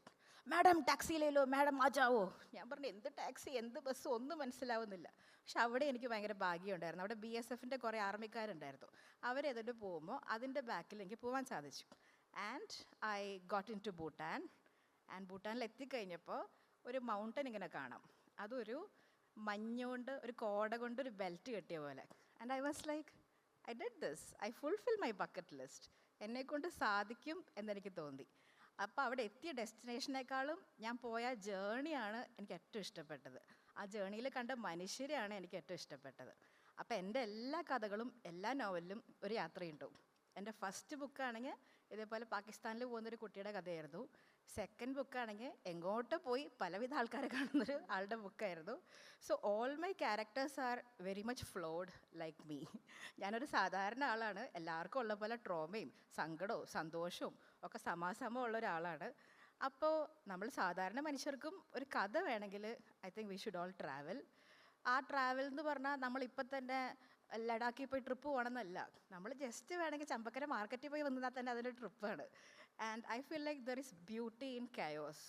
മാഡം ടാക്സിയിലേലോ, മാഡം ആജാവോ. ഞാൻ പറഞ്ഞു എന്ത് ടാക്സി എന്ത് ബസ് ഒന്നും മനസ്സിലാവുന്നില്ല. പക്ഷെ അവിടെ എനിക്ക് ഭയങ്കര ഭാഗ്യമുണ്ടായിരുന്നു. അവിടെ BSFൻ്റെ കുറേ ആർമിക്കാരുണ്ടായിരുന്നു. അവരെതിട്ട് പോകുമ്പോൾ അതിൻ്റെ ബാക്കിൽ എനിക്ക് പോകാൻ സാധിച്ചു. And I got in to Bhutan. And ഭൂട്ടാനിൽ എത്തിക്കഴിഞ്ഞപ്പോൾ ഒരു മൗണ്ടൻ ഇങ്ങനെ കാണാം. അതൊരു മഞ്ഞുകൊണ്ട് ഒരു കോട കൊണ്ട് ഒരു ബെൽറ്റ് കെട്ടിയ പോലെ. And I was like I did this, I fulfil my bucket list. എന്നെക്കൊണ്ട് സാധിക്കും എന്നെനിക്ക് തോന്നി. അപ്പോൾ അവിടെ എത്തിയ ഡെസ്റ്റിനേഷനേക്കാളും ഞാൻ പോയ ജേണിയാണ് എനിക്ക് ഏറ്റവും ഇഷ്ടപ്പെട്ടത്. ആ ജേണിയിൽ കണ്ട മനുഷ്യരെയാണ് എനിക്ക് ഏറ്റവും ഇഷ്ടപ്പെട്ടത്. അപ്പോൾ എൻ്റെ എല്ലാ കഥകളും എല്ലാ നോവലിലും ഒരു യാത്രയുണ്ടാവും. എൻ്റെ ഫസ്റ്റ് ബുക്കാണെങ്കിൽ ഇതേപോലെ പാകിസ്ഥാനിൽ പോകുന്നൊരു കുട്ടിയുടെ കഥയായിരുന്നു. സെക്കൻഡ് ബുക്കാണെങ്കിൽ എങ്ങോട്ട് പോയി പലവിധ ആൾക്കാരെ കാണുന്നൊരു ആളുടെ ബുക്കായിരുന്നു. So all my characters are very much flawed like me. ഞാനൊരു സാധാരണ ആളാണ്. എല്ലാവർക്കും ഉള്ള പോലെ ട്രോമയും സങ്കടവും സന്തോഷവും ഒക്കെ സമാസമം ഉള്ള ഒരാളാണ്. അപ്പോൾ നമ്മൾ സാധാരണ മനുഷ്യർക്കും ഒരു കഥ വേണമെങ്കിൽ I think we should all travel. ആ ട്രാവൽ എന്ന് പറഞ്ഞാൽ നമ്മളിപ്പോൾ തന്നെ ലഡാക്കിൽ പോയി ട്രിപ്പ് പോകണമെന്നല്ല. നമ്മൾ ജസ്റ്റ് വേണമെങ്കിൽ ചമ്പക്കര മാർക്കറ്റിൽ പോയി വന്നാൽ തന്നെ അതൊരു ട്രിപ്പാണ്. And I feel like there is beauty in chaos.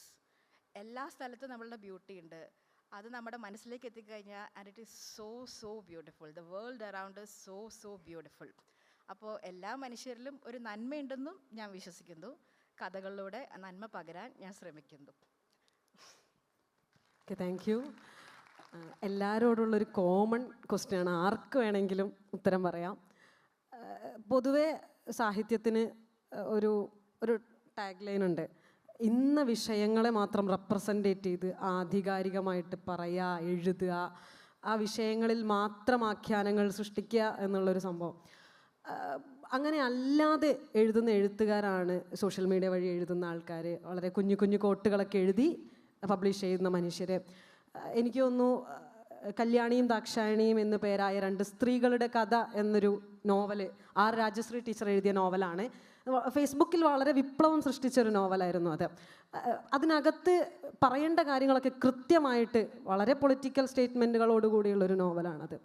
എല്ലാ സ്ഥലത്തും നമ്മളുടെ ബ്യൂട്ടി ഉണ്ട്. അത് നമ്മുടെ മനസ്സിലേക്ക് എത്തിക്കഴിഞ്ഞാൽ and it is so so beautiful. The world around is so so beautiful. അപ്പോൾ എല്ലാ മനുഷ്യരിലും ഒരു നന്മയുണ്ടെന്നും ഞാൻ വിശ്വസിക്കുന്നു. കഥകളിലൂടെ നന്മ പകരാൻ ഞാൻ ശ്രമിക്കുന്നു. Okay, thank you. എല്ലാവരോടുള്ളൊരു കോമൺ ക്വസ്റ്റ്യനാണ്, ആർക്ക് വേണമെങ്കിലും ഉത്തരം പറയാം. പൊതുവെ സാഹിത്യത്തിന് ഒരു ഒരു ടാഗ് ലൈൻ ഉണ്ട്, ഇന്ന വിഷയങ്ങളെ മാത്രം റെപ്രസെൻറ്റേറ്റ് ചെയ്ത് ആധികാരികമായിട്ട് പറയുക, എഴുതുക, ആ വിഷയങ്ങളിൽ മാത്രം ആഖ്യാനങ്ങൾ സൃഷ്ടിക്കുക എന്നുള്ളൊരു സംഭവം. അങ്ങനെ അല്ലാതെ എഴുതുന്ന എഴുത്തുകാരാണ് സോഷ്യൽ മീഡിയ വഴി എഴുതുന്ന ആൾക്കാർ. വളരെ കുഞ്ഞു കുഞ്ഞു കോട്ടുകളൊക്കെ എഴുതി പബ്ലിഷ് ചെയ്യുന്ന മനുഷ്യർ. എനിക്ക് തോന്നുന്നു കല്യാണിയും ദാക്ഷായണിയും എന്നു പേരായ 2 സ്ത്രീകളുടെ കഥ എന്നൊരു നോവല് ആർ രാജശ്രീ ടീച്ചർ എഴുതിയ നോവലാണ്. ഫേസ്ബുക്കിൽ വളരെ വിപ്ലവം സൃഷ്ടിച്ചൊരു നോവലായിരുന്നു അത്. അതിനകത്ത് പറയേണ്ട കാര്യങ്ങളൊക്കെ കൃത്യമായിട്ട് വളരെ പൊളിറ്റിക്കൽ സ്റ്റേറ്റ്മെൻറ്റുകളോടുകൂടിയുള്ളൊരു നോവലാണത്.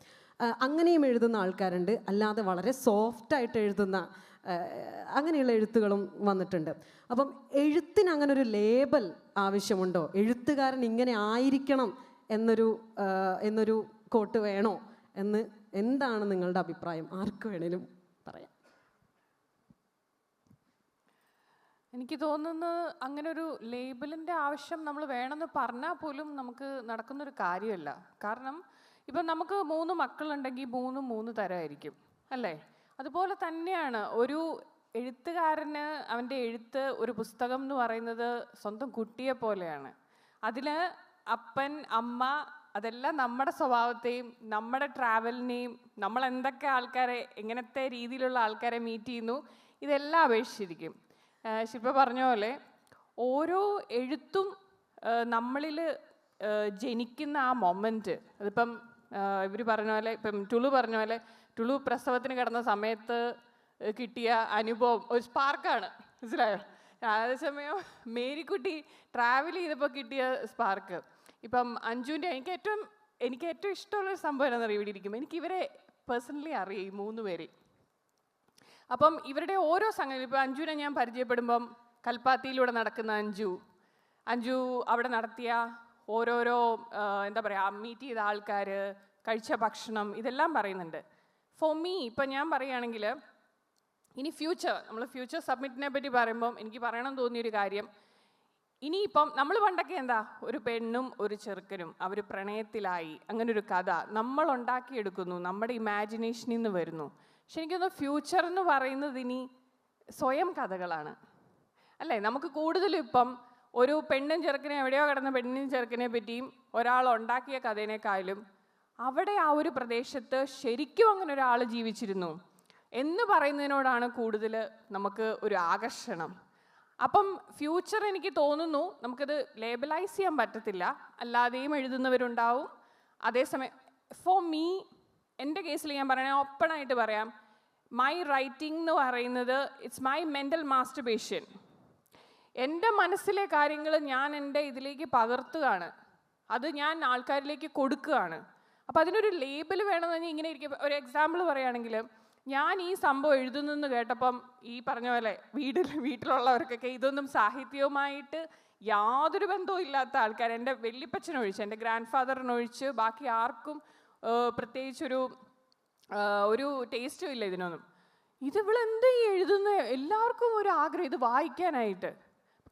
അങ്ങനെയും എഴുതുന്ന ആൾക്കാരുണ്ട്, അല്ലാതെ വളരെ സോഫ്റ്റായിട്ട് എഴുതുന്ന അങ്ങനെയുള്ള എഴുത്തുകളും വന്നിട്ടുണ്ട്. അപ്പം എഴുത്തിന് അങ്ങനെ ഒരു ലേബൽ ആവശ്യമുണ്ടോ? എഴുത്തുകാരൻ ഇങ്ങനെ ആയിരിക്കണം എന്നൊരു കോട്ട് വേണോ എന്ന് എന്താണ് നിങ്ങളുടെ അഭിപ്രായം? ആർക്ക് വേണേലും പറയാം. എനിക്ക് തോന്നുന്നു അങ്ങനെ ഒരു ലേബലിൻ്റെ ആവശ്യം നമ്മൾ വേണമെന്ന് പറഞ്ഞാൽ പോലും നമുക്ക് നടക്കുന്നൊരു കാര്യമല്ല. കാരണം ഇപ്പം നമുക്ക് 3 മക്കളുണ്ടെങ്കിൽ 3 തരമായിരിക്കും അല്ലേ? അതുപോലെ തന്നെയാണ് ഒരു എഴുത്തുകാരന് അവൻ്റെ എഴുത്ത്, ഒരു പുസ്തകം എന്ന് പറയുന്നത് സ്വന്തം കുട്ടിയെ പോലെയാണ്. അതിൽ അപ്പൻ അമ്മ അതെല്ലാം നമ്മുടെ സ്വഭാവത്തെയും നമ്മുടെ ട്രാവലിനെയും നമ്മൾ എന്തൊക്കെ ആൾക്കാരെ എങ്ങനത്തെ രീതിയിലുള്ള ആൾക്കാരെ മീറ്റ് ചെയ്യുന്നു ഇതെല്ലാം അപേക്ഷിച്ചിരിക്കും. ശില്പ പറഞ്ഞ പോലെ ഓരോ എഴുത്തും നമ്മളിൽ ജനിക്കുന്ന ആ മൊമെൻറ്റ്, അതിപ്പം ഇവർ പറഞ്ഞ പോലെ, ഇപ്പം ടുളു പറഞ്ഞ പോലെ ടുളു പ്രസവത്തിന് കിടന്ന സമയത്ത് കിട്ടിയ അനുഭവം ഒരു സ്പാർക്കാണ്, മനസ്സിലായോ? അതേസമയം മേരിക്കുട്ടി ട്രാവൽ ചെയ്തപ്പോൾ കിട്ടിയ സ്പാർക്ക്. ഇപ്പം അഞ്ജുവിൻ്റെ എനിക്ക് ഏറ്റവും ഇഷ്ടമുള്ളൊരു സംഭവം എന്താണെന്ന് ഇവിടെ ഇരിക്കും. എനിക്കിവരെ പേഴ്സണലി അറിയാം, ഈ 3 പേരെ. അപ്പം ഇവരുടെ ഓരോ സംഗതി, ഇപ്പോൾ അഞ്ജുവിനെ ഞാൻ പരിചയപ്പെടുമ്പം കൽപ്പാത്തിയിലൂടെ നടക്കുന്ന അഞ്ജു അവിടെ നടത്തിയ ഓരോരോ എന്താ പറയുക, മീറ്റ് ചെയ്ത ആൾക്കാർ, കഴിച്ച ഭക്ഷണം, ഇതെല്ലാം പറയുന്നുണ്ട്. ഫോർ മീ ഇപ്പം ഞാൻ പറയുകയാണെങ്കിൽ ഇനി നമ്മൾ ഫ്യൂച്ചർ സബ്മിറ്റിനെ പറ്റി പറയുമ്പം എനിക്ക് പറയണം തോന്നിയൊരു കാര്യം, ഇനിയിപ്പം നമ്മൾ പണ്ടൊക്കെ എന്താ, ഒരു പെണ്ണും ഒരു ചെറുക്കനും അവർ പ്രണയത്തിലായി, അങ്ങനെ ഒരു കഥ നമ്മൾ ഉണ്ടാക്കിയെടുക്കുന്നു, നമ്മുടെ ഇമാജിനേഷനിൽ നിന്ന് വരുന്നു. പക്ഷെ എനിക്കൊന്ന് ഫ്യൂച്ചർ എന്ന് പറയുന്നത് ഇനി സ്വയം കഥകളാണ് അല്ലേ. നമുക്ക് കൂടുതലും ഇപ്പം ഒരു പെണ്ണും ചെറുക്കനെ, എവിടെയോ കിടന്ന പെണ്ണിനും ചെറുക്കനെ പറ്റിയും ഒരാൾ ഉണ്ടാക്കിയ കഥേനേക്കാളും അവിടെ ആ ഒരു പ്രദേശത്ത് ശരിക്കും അങ്ങനെ ഒരാൾ ജീവിച്ചിരുന്നു എന്ന് പറയുന്നതിനോടാണ് കൂടുതൽ നമുക്ക് ഒരു ആകർഷണം. അപ്പം ഫ്യൂച്ചർ എനിക്ക് തോന്നുന്നു നമുക്കത് ലേബലൈസ് ചെയ്യാൻ പറ്റത്തില്ല, അല്ലാതെയും എഴുതുന്നവരുണ്ടാവും. അതേസമയം ഫോർ മീ, എൻ്റെ കേസിൽ ഞാൻ പറയണേ, ഓപ്പണായിട്ട് പറയാം, മൈ റൈറ്റിംഗ് എന്ന് പറയുന്നത് ഇറ്റ്സ് മൈ മെൻ്റൽ മാസ്റ്റർബേഷൻ. എൻ്റെ മനസ്സിലെ കാര്യങ്ങൾ ഞാൻ എൻ്റെ ഇതിലേക്ക് പകർത്തുകയാണ്, അത് ഞാൻ ആൾക്കാരിലേക്ക് കൊടുക്കുകയാണ്. അപ്പോൾ അതിനൊരു ലേബൽ വേണമെന്ന് പറഞ്ഞാൽ ഇങ്ങനെ ഇരിക്കും. ഒരു എക്സാമ്പിൾ പറയുകയാണെങ്കിൽ, ഞാൻ ഈ സംഭവം എഴുതുന്നെന്ന് കേട്ടപ്പം ഈ പറഞ്ഞ പോലെ വീട്ടിലുള്ളവർക്കൊക്കെ ഇതൊന്നും സാഹിത്യവുമായിട്ട് യാതൊരു ബന്ധവും ഇല്ലാത്ത ആൾക്കാർ, എൻ്റെ വല്യപ്പച്ചനൊഴിച്ച്, എൻ്റെ ഗ്രാൻഡ് ഫാദറിനൊഴിച്ച് ബാക്കി ആർക്കും പ്രത്യേകിച്ചൊരു ടേസ്റ്റും ഇല്ല ഇതിനൊന്നും. ഇവളെന്ത് എഴുതുന്ന, എല്ലാവർക്കും ഒരു ആഗ്രഹം ഇത് വായിക്കാനായിട്ട്.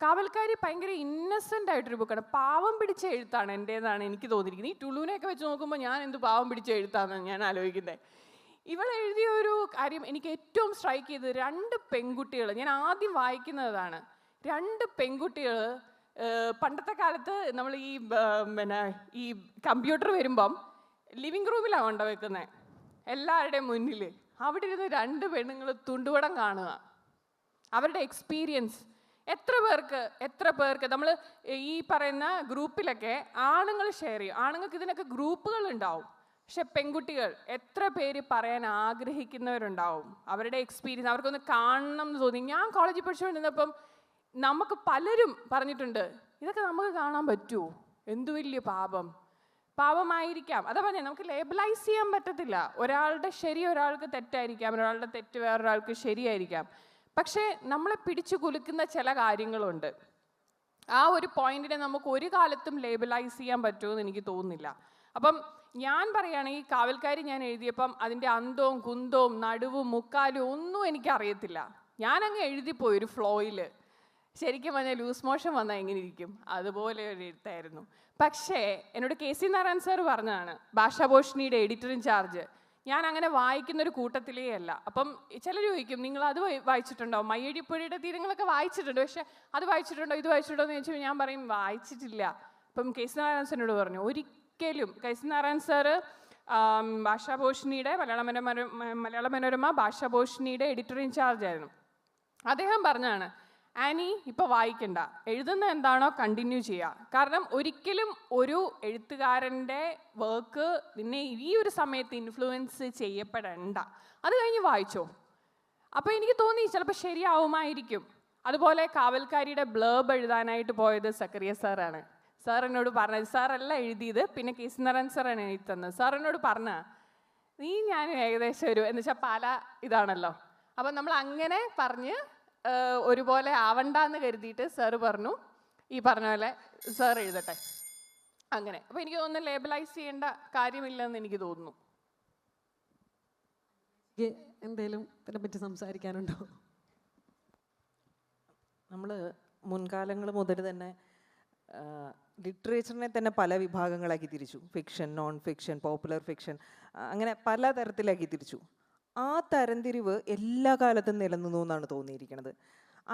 കാവൽക്കാരി ഭയങ്കര ഇന്നസെൻ്റ് ആയിട്ടൊരു ബുക്കാണ്, പാവം പിടിച്ച എഴുത്താണ് എൻ്റേതാണ് എനിക്ക് തോന്നിയിരിക്കുന്നത്. ഈ ടുളുവിനെയൊക്കെ വെച്ച് നോക്കുമ്പോൾ ഞാൻ എന്ത് പാവം പിടിച്ച എഴുത്താണെന്ന് ഞാൻ ആലോചിക്കുന്നത്. ഇവൾ എഴുതിയ ഒരു കാര്യം എനിക്ക് ഏറ്റവും സ്ട്രൈക്ക് ചെയ്തത്, 2 പെൺകുട്ടികൾ, ഞാൻ ആദ്യം വായിക്കുന്നതാണ്, 2 പെൺകുട്ടികൾ. പണ്ടത്തെ കാലത്ത് നമ്മൾ ഈ കമ്പ്യൂട്ടർ വരുമ്പം ലിവിങ് റൂമിലാണ് കൊണ്ടുവെക്കുന്നത് എല്ലാവരുടെയും മുന്നിൽ. അവിടെ ഇരുന്ന് 2 പെണ്ണുങ്ങൾ തുണ്ടുപടം കാണുക, അവരുടെ എക്സ്പീരിയൻസ്. എത്ര പേർക്ക് നമ്മൾ ഈ പറയുന്ന ഗ്രൂപ്പിലൊക്കെ ആണുങ്ങൾ ഷെയർ ചെയ്യും, ആണുങ്ങൾക്ക് ഇതിനൊക്കെ ഗ്രൂപ്പുകൾ ഉണ്ടാവും. പക്ഷെ പെൺകുട്ടികൾ എത്ര പേര് പറയാൻ ആഗ്രഹിക്കുന്നവരുണ്ടാവും, അവരുടെ എക്സ്പീരിയൻസ് അവർക്കൊന്ന് കാണണം എന്ന് തോന്നി. ഞാൻ കോളേജിൽ പഠിച്ചുകൊണ്ടിരുന്നപ്പം നമുക്ക് പലരും പറഞ്ഞിട്ടുണ്ട്, ഇതൊക്കെ നമുക്ക് കാണാൻ പറ്റുമോ, എന്തു വലിയ പാപമായിരിക്കാം. അതാ പറഞ്ഞേ, നമുക്ക് ലേബലൈസ് ചെയ്യാൻ പറ്റത്തില്ല. ഒരാളുടെ ശരി ഒരാൾക്ക് തെറ്റായിരിക്കാം, ഒരാളുടെ തെറ്റ് വേറൊരാൾക്ക് ശരിയായിരിക്കാം. പക്ഷേ നമ്മളെ പിടിച്ചു കുലുക്കുന്ന ചില കാര്യങ്ങളുണ്ട്. ആ ഒരു പോയിന്റിനെ നമുക്ക് ഒരു കാലത്തും ലേബലൈസ് ചെയ്യാൻ പറ്റുമെന്ന് എനിക്ക് തോന്നുന്നില്ല. അപ്പം ഞാൻ പറയുകയാണെങ്കിൽ, കാവൽക്കാരി ഞാൻ എഴുതിയപ്പം അതിൻ്റെ അന്തവും കുന്തവും നടുവും മുക്കാലും ഒന്നും എനിക്കറിയത്തില്ല. ഞാനങ്ങ് എഴുതിപ്പോയി ഒരു ഫ്ലോയിൽ. ശരിക്കും പറഞ്ഞാൽ ലൂസ് മോഷൻ വന്നാൽ എങ്ങനെ ഇരിക്കും, അതുപോലെ ഒരു എഴുത്തായിരുന്നു. പക്ഷേ എന്നോട് KC നാരായൺ സാർ പറഞ്ഞതാണ്, ഭാഷാഭൂഷണിയുടെ എഡിറ്റർ ഇൻ ചാർജ്. ഞാൻ അങ്ങനെ വായിക്കുന്നൊരു കൂട്ടത്തിലേ അല്ല. അപ്പം ചിലർ ചോദിക്കും, നിങ്ങൾ അത് വായിച്ചിട്ടുണ്ടോ, മയ്യഴിപ്പുഴയുടെ തീരങ്ങളൊക്കെ വായിച്ചിട്ടുണ്ട്, പക്ഷെ അത് വായിച്ചിട്ടുണ്ടോ ഇത് വായിച്ചിട്ടുണ്ടോ എന്ന് ചോദിച്ചാൽ ഞാൻ പറയും വായിച്ചിട്ടില്ല. അപ്പം KC നാരായൺ സാറിനോട് പറഞ്ഞു, ഒരിക്കലും. KC Narayan sir ഭാഷാഭൂഷണിയുടെ Malayala Manorama ഭാഷാഭൂഷണിയുടെ editor in charge ആയിരുന്നു. അദ്ദേഹം പറഞ്ഞാണ്, ആനി ഇപ്പോൾ വായിക്കണ്ട, എഴുതുന്ന എന്താണോ കണ്ടിന്യൂ ചെയ്യുക. കാരണം ഒരിക്കലും ഒരു എഴുത്തുകാരൻ്റെ വർക്ക് നിന്നെ ഈ ഒരു സമയത്ത് ഇൻഫ്ലുവൻസ് ചെയ്യപ്പെടണ്ട, അത് കഴിഞ്ഞ് വായിച്ചോ. അപ്പോൾ എനിക്ക് തോന്നി ചിലപ്പോൾ ശരിയാവുമായിരിക്കും. അതുപോലെ കാവൽക്കാരിയുടെ ബ്ലേബ് എഴുതാനായിട്ട് പോയത് സക്കറിയ സാറാണ്. സാർ എന്നോട് പറഞ്ഞത്, സാറല്ല എഴുതിയത്, പിന്നെ KC നാരായൺ സാറാണ് എഴുതി തന്നത്. സാർ എന്നോട് പറഞ്ഞ, നീ ഞാൻ ഏകദേശം എന്ന് വെച്ചാൽ പല ഇതാണല്ലോ, അപ്പം നമ്മൾ അങ്ങനെ പറഞ്ഞ് ഒരുപോലെ ആവണ്ടെന്ന് കരുതിയിട്ട് സാറ് പറഞ്ഞു, ഈ പറഞ്ഞ പോലെ സാർ എഴുതട്ടെ അങ്ങനെ. അപ്പോൾ എനിക്ക് തോന്നുന്നു ലേബലൈസ് ചെയ്യേണ്ട കാര്യമില്ലെന്ന് എനിക്ക് തോന്നുന്നു. എന്തെങ്കിലും ഇതിനെപ്പറ്റി സംസാരിക്കാനുണ്ടോ? നമ്മൾ മുൻകാലങ്ങൾ മുതൽ തന്നെ ലിറ്ററേച്ചറിനെ തന്നെ പല വിഭാഗങ്ങളാക്കി തിരിച്ചു. Fiction, non fiction, popular fiction, അങ്ങനെ പല തരത്തിലാക്കി തിരിച്ചു. ആ തരംതിരിവ് എല്ലാ കാലത്തും നിലനിന്നു എന്നാണ് തോന്നിയിരിക്കുന്നത്.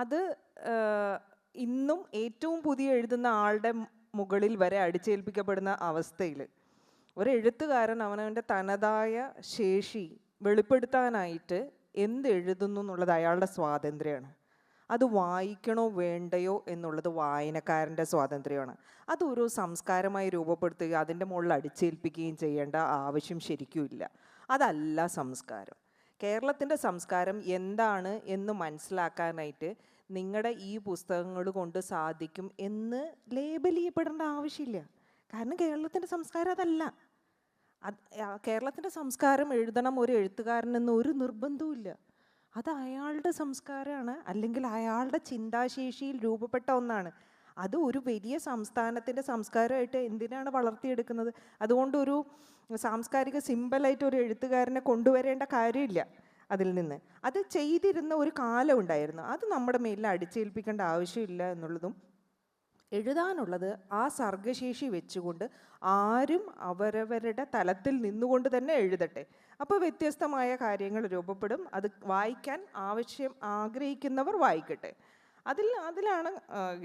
അത് ഇന്നും ഏറ്റവും പുതിയ എഴുതുന്ന ആളുടെ മുകളിൽ വരെ അടിച്ചേൽപ്പിക്കപ്പെടുന്ന അവസ്ഥയിൽ ഒരു എഴുത്തുകാരൻ അവനവൻ്റെ തനതായ ശേഷി വെളിപ്പെടുത്താനായിട്ട് എന്ത് എഴുതുന്നു എന്നുള്ളത് അയാളുടെ സ്വാതന്ത്ര്യമാണ്. അത് വായിക്കണോ വേണ്ടയോ എന്നുള്ളത് വായനക്കാരൻ്റെ സ്വാതന്ത്ര്യമാണ്. അത് ഒരു സംസ്കാരമായി രൂപപ്പെടുത്തുകയും അതിൻ്റെ മുകളിൽ അടിച്ചേൽപ്പിക്കുകയും ചെയ്യേണ്ട ആവശ്യം ശരിക്കും ഇല്ല. അതല്ല സംസ്കാരം. കേരളത്തിൻ്റെ സംസ്കാരം എന്താണ് എന്ന് മനസ്സിലാക്കാനായിട്ട് നിങ്ങളുടെ ഈ പുസ്തകങ്ങൾ കൊണ്ട് സാധിക്കും എന്ന് ലേബൽ ചെയ്യപ്പെടേണ്ട ആവശ്യമില്ല. കാരണം കേരളത്തിൻ്റെ സംസ്കാരം അതല്ല. കേരളത്തിൻ്റെ സംസ്കാരം എഴുതണം ഒരു എഴുത്തുകാരനെന്ന് ഒരു നിർബന്ധവുമില്ല. അത് അയാളുടെ സംസ്കാരമാണ്, അല്ലെങ്കിൽ അയാളുടെ ചിന്താശേഷിയിൽ രൂപപ്പെട്ട ഒന്നാണ്. അത് ഒരു വലിയ സംസ്ഥാനത്തിൻ്റെ സംസ്കാരമായിട്ട് എന്തിനാണ് വളർത്തിയെടുക്കുന്നത്? അതുകൊണ്ട് ഒരു സാംസ്കാരിക സിമ്പലായിട്ട് ഒരു എഴുത്തുകാരനെ കൊണ്ടുവരേണ്ട കാര്യമില്ല. അതിൽ നിന്ന് അത് ചെയ്തിരുന്ന ഒരു കാലം ഉണ്ടായിരുന്നു. അത് നമ്മുടെ മേലിൽ അടിച്ചേൽപ്പിക്കേണ്ട ആവശ്യമില്ല എന്നുള്ളതും, എഴുതാനുള്ളത് ആ സർഗശേഷി വെച്ചുകൊണ്ട് ആരും അവരവരുടെ തലത്തിൽ നിന്നുകൊണ്ട് തന്നെ എഴുതട്ടെ. അപ്പോൾ വ്യത്യസ്തമായ കാര്യങ്ങൾ രൂപപ്പെടും. അത് വായിക്കാൻ ആഗ്രഹിക്കുന്നവർ വായിക്കട്ടെ. അതിലാണ്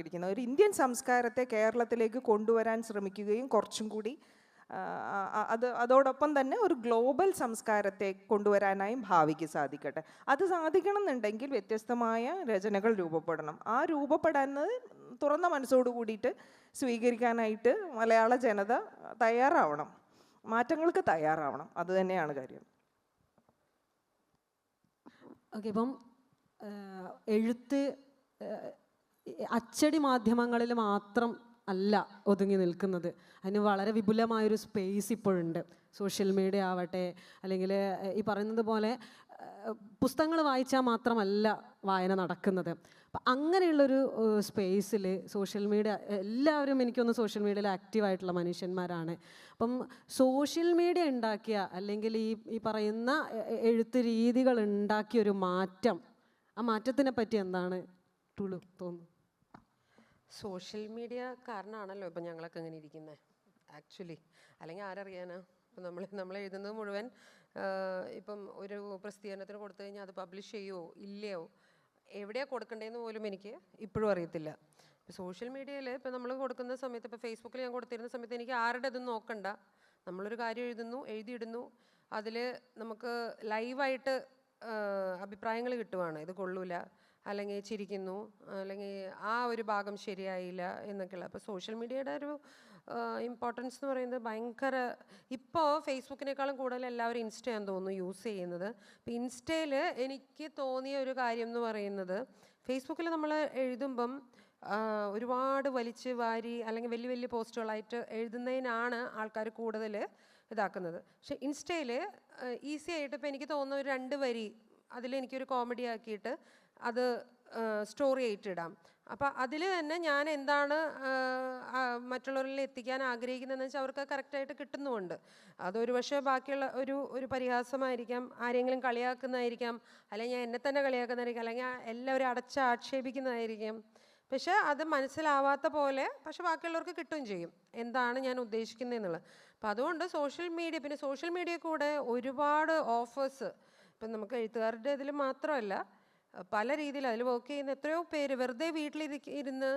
ഇരിക്കുന്നത്. ഒരു ഇന്ത്യൻ സംസ്കാരത്തെ കേരളത്തിലേക്ക് കൊണ്ടുവരാൻ ശ്രമിക്കുകയും കുറച്ചും കൂടി അതോടൊപ്പം തന്നെ ഒരു ഗ്ലോബൽ സംസ്കാരത്തെ കൊണ്ടുവരാനായും ഭാവിക്ക് സാധിക്കട്ടെ. അത് സാധിക്കണം എന്നുണ്ടെങ്കിൽ വ്യത്യസ്തമായ രചനകൾ രൂപപ്പെടണം. ആ രൂപപ്പെടാൻ തുറന്ന മനസ്സോടു കൂടിയിട്ട് സ്വീകരിക്കാനായിട്ട് മലയാള ജനത തയ്യാറാവണം, മാറ്റങ്ങൾക്ക് തയ്യാറാവണം. അത് തന്നെയാണ് കാര്യം. ഓക്കെ, ഇപ്പം എഴുത്ത് അച്ചടി മാധ്യമങ്ങളിൽ മാത്രം അല്ല ഒതുങ്ങി നിൽക്കുന്നത്. അതിന് വളരെ വിപുലമായൊരു സ്പേസ് ഇപ്പോഴുണ്ട്. സോഷ്യൽ മീഡിയ ആവട്ടെ, അല്ലെങ്കിൽ ഈ പറയുന്നത് പോലെ പുസ്തകങ്ങൾ വായിച്ചാൽ മാത്രമല്ല വായന നടക്കുന്നത്. അപ്പം അങ്ങനെയുള്ളൊരു സ്പേസിൽ സോഷ്യൽ മീഡിയ, എല്ലാവരും എനിക്കൊന്ന് സോഷ്യൽ മീഡിയയിൽ ആക്റ്റീവായിട്ടുള്ള മനുഷ്യന്മാരാണ്. അപ്പം സോഷ്യൽ മീഡിയ ഉണ്ടാക്കിയ, അല്ലെങ്കിൽ ഈ പറയുന്ന എഴുത്ത് രീതികൾ ഉണ്ടാക്കിയൊരു മാറ്റം, ആ മാറ്റത്തിനെ പറ്റി എന്താണ് ടൂളു തോന്നുന്നു? സോഷ്യൽ മീഡിയ കാരണമാണല്ലോ ഇപ്പം ഞങ്ങളൊക്കെ ഇങ്ങനെ ഇരിക്കുന്നത് ആക്ച്വലി. അല്ലെങ്കിൽ ആരറിയാനാ? ഇപ്പം നമ്മൾ എഴുതുന്നത് മുഴുവൻ ഇപ്പം ഒരു പ്രസിദ്ധീകരണത്തിന് കൊടുത്തു കഴിഞ്ഞാൽ അത് പബ്ലിഷ് ചെയ്യുമോ ഇല്ലയോ, എവിടെയാണ് കൊടുക്കേണ്ടതെന്ന് പോലും എനിക്ക് ഇപ്പോഴും അറിയത്തില്ല. സോഷ്യൽ മീഡിയയിൽ ഇപ്പം നമ്മൾ കൊടുക്കുന്ന സമയത്ത്, ഇപ്പോൾ ഫേസ്ബുക്കിൽ ഞാൻ കൊടുത്തിരുന്ന സമയത്ത് എനിക്ക് ആരുടെ ഇതൊന്നും നോക്കണ്ട. നമ്മളൊരു കാര്യം എഴുതിയിടുന്നു, അതിൽ നമുക്ക് ലൈവായിട്ട് അഭിപ്രായങ്ങൾ കിട്ടുവാണ്. ഇത് കൊള്ളൂല, അല്ലെങ്കിൽ ചിരിക്കുന്നു, അല്ലെങ്കിൽ ആ ഒരു ഭാഗം ശരിയായില്ല എന്നൊക്കെയുള്ള. അപ്പോൾ സോഷ്യൽ മീഡിയയുടെ ഒരു ഇമ്പോർട്ടൻസ് എന്ന് പറയുന്നത് ഭയങ്കര. ഇപ്പോൾ ഫേസ്ബുക്കിനേക്കാളും കൂടുതൽ എല്ലാവരും ഇൻസ്റ്റയാണെന്ന് തോന്നുന്നു യൂസ് ചെയ്യുന്നത്. അപ്പോൾ ഇൻസ്റ്റയിൽ എനിക്ക് തോന്നിയ ഒരു കാര്യം എന്ന് പറയുന്നത്, ഫേസ്ബുക്കിൽ നമ്മൾ എഴുതുമ്പം ഒരുപാട് വലിച്ച് വാരി അല്ലെങ്കിൽ വലിയ വലിയ പോസ്റ്റുകളായിട്ട് എഴുതുന്നതിനാണ് ആൾക്കാർ കൂടുതൽ ഇതാക്കുന്നത്. പക്ഷെ ഇൻസ്റ്റയിൽ ഈസി ആയിട്ട് ഇപ്പോൾ എനിക്ക് തോന്നുന്ന ഒരു 2 വരി അതിലെനിക്കൊരു കോമഡി ആക്കിയിട്ട് അത് സ്റ്റോറി ആയിട്ട് ഇടാം. അപ്പോൾ അതിൽ തന്നെ ഞാൻ എന്താണ് മറ്റുള്ളവരിൽ എത്തിക്കാൻ ആഗ്രഹിക്കുന്നതെന്ന് വെച്ചാൽ അവർക്ക് കറക്റ്റായിട്ട് കിട്ടുന്നുമുണ്ട്. അതൊരു പക്ഷേ ബാക്കിയുള്ള ഒരു പരിഹാസമായിരിക്കാം, ആരെങ്കിലും കളിയാക്കുന്നതായിരിക്കാം, അല്ലെങ്കിൽ ഞാൻ എന്നെ തന്നെ കളിയാക്കുന്നതായിരിക്കും, അല്ലെങ്കിൽ എല്ലാവരും ആക്ഷേപിക്കുന്നതായിരിക്കും. പക്ഷേ അത് മനസ്സിലാവാത്ത പോലെ പക്ഷെ ബാക്കിയുള്ളവർക്ക് കിട്ടുകയും ചെയ്യും എന്താണ് ഞാൻ ഉദ്ദേശിക്കുന്നതെന്നുള്ളത്. അപ്പോൾ അതുകൊണ്ട് സോഷ്യൽ മീഡിയ, പിന്നെ സോഷ്യൽ മീഡിയ കൂടെ ഒരുപാട് ഓഫേഴ്സ്, ഇപ്പം നമുക്ക് എഴുത്തുകാരുടെ ഇതിൽ മാത്രമല്ല പല രീതിയിൽ അതിൽ വർക്ക് ചെയ്യുന്ന എത്രയോ പേര് വെറുതെ വീട്ടിലിരുന്ന്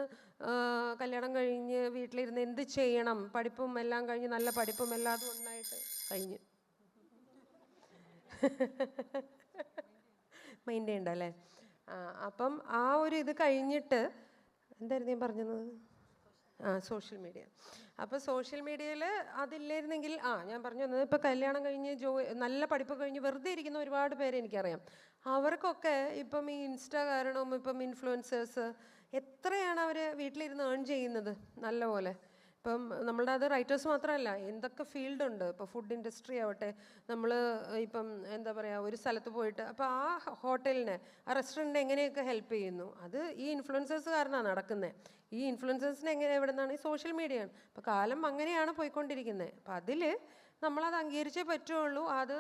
കല്യാണം കഴിഞ്ഞ് വീട്ടിലിരുന്ന് എന്ത് ചെയ്യണം, പഠിപ്പും എല്ലാം കഴിഞ്ഞ്, നല്ല പഠിപ്പും എല്ലാം അതും ഒന്നായിട്ട് കഴിഞ്ഞ് മൈൻഡ് ചെയ്യണ്ടല്ലേ. അപ്പം ആ ഒരു ഇത് കഴിഞ്ഞിട്ട് എന്തായിരുന്നു ഞാൻ പറഞ്ഞത്? Social media. അപ്പോൾ സോഷ്യൽ മീഡിയയിൽ അതില്ലായിരുന്നെങ്കിൽ ഞാൻ പറഞ്ഞു വന്നത്, ഇപ്പോൾ കല്യാണം കഴിഞ്ഞ് നല്ല പഠിപ്പ് കഴിഞ്ഞ് വെറുതെ ഇരിക്കുന്ന ഒരുപാട് പേരെ എനിക്കറിയാം. അവർക്കൊക്കെ ഇപ്പം ഈ ഇൻസ്റ്റാ കാരണം ഇപ്പം ഇൻഫ്ലുവൻസേഴ്സ് എത്രയാണ് അവർ വീട്ടിലിരുന്ന് ഏൺ ചെയ്യുന്നത് നല്ലപോലെ. ഇപ്പം നമ്മളുടെ അത് റൈറ്റേഴ്സ് മാത്രമല്ല, എന്തൊക്കെ ഫീൽഡുണ്ട്. ഇപ്പോൾ ഫുഡ് ഇൻഡസ്ട്രി ആവട്ടെ, നമ്മൾ ഇപ്പം എന്താ പറയുക ഒരു സ്ഥലത്ത് പോയിട്ട് അപ്പോൾ ആ ഹോട്ടലിനെ, ആ റെസ്റ്റോറൻറ്റിനെ എങ്ങനെയൊക്കെ ഹെൽപ്പ് ചെയ്യുന്നു, അത് ഈ ഇൻഫ്ലുവൻസേഴ്സ് കാരണമാണ് നടക്കുന്നത്. ഈ ഇൻഫ്ലുവൻസേഴ്സിനെ എവിടെ നിന്നാണ്? ഈ സോഷ്യൽ മീഡിയയാണ്. അപ്പോൾ കാലം അങ്ങനെയാണ് പോയിക്കൊണ്ടിരിക്കുന്നത്. അപ്പോൾ അതിൽ നമ്മളത് അംഗീകരിച്ചേ പറ്റുള്ളൂ. അത്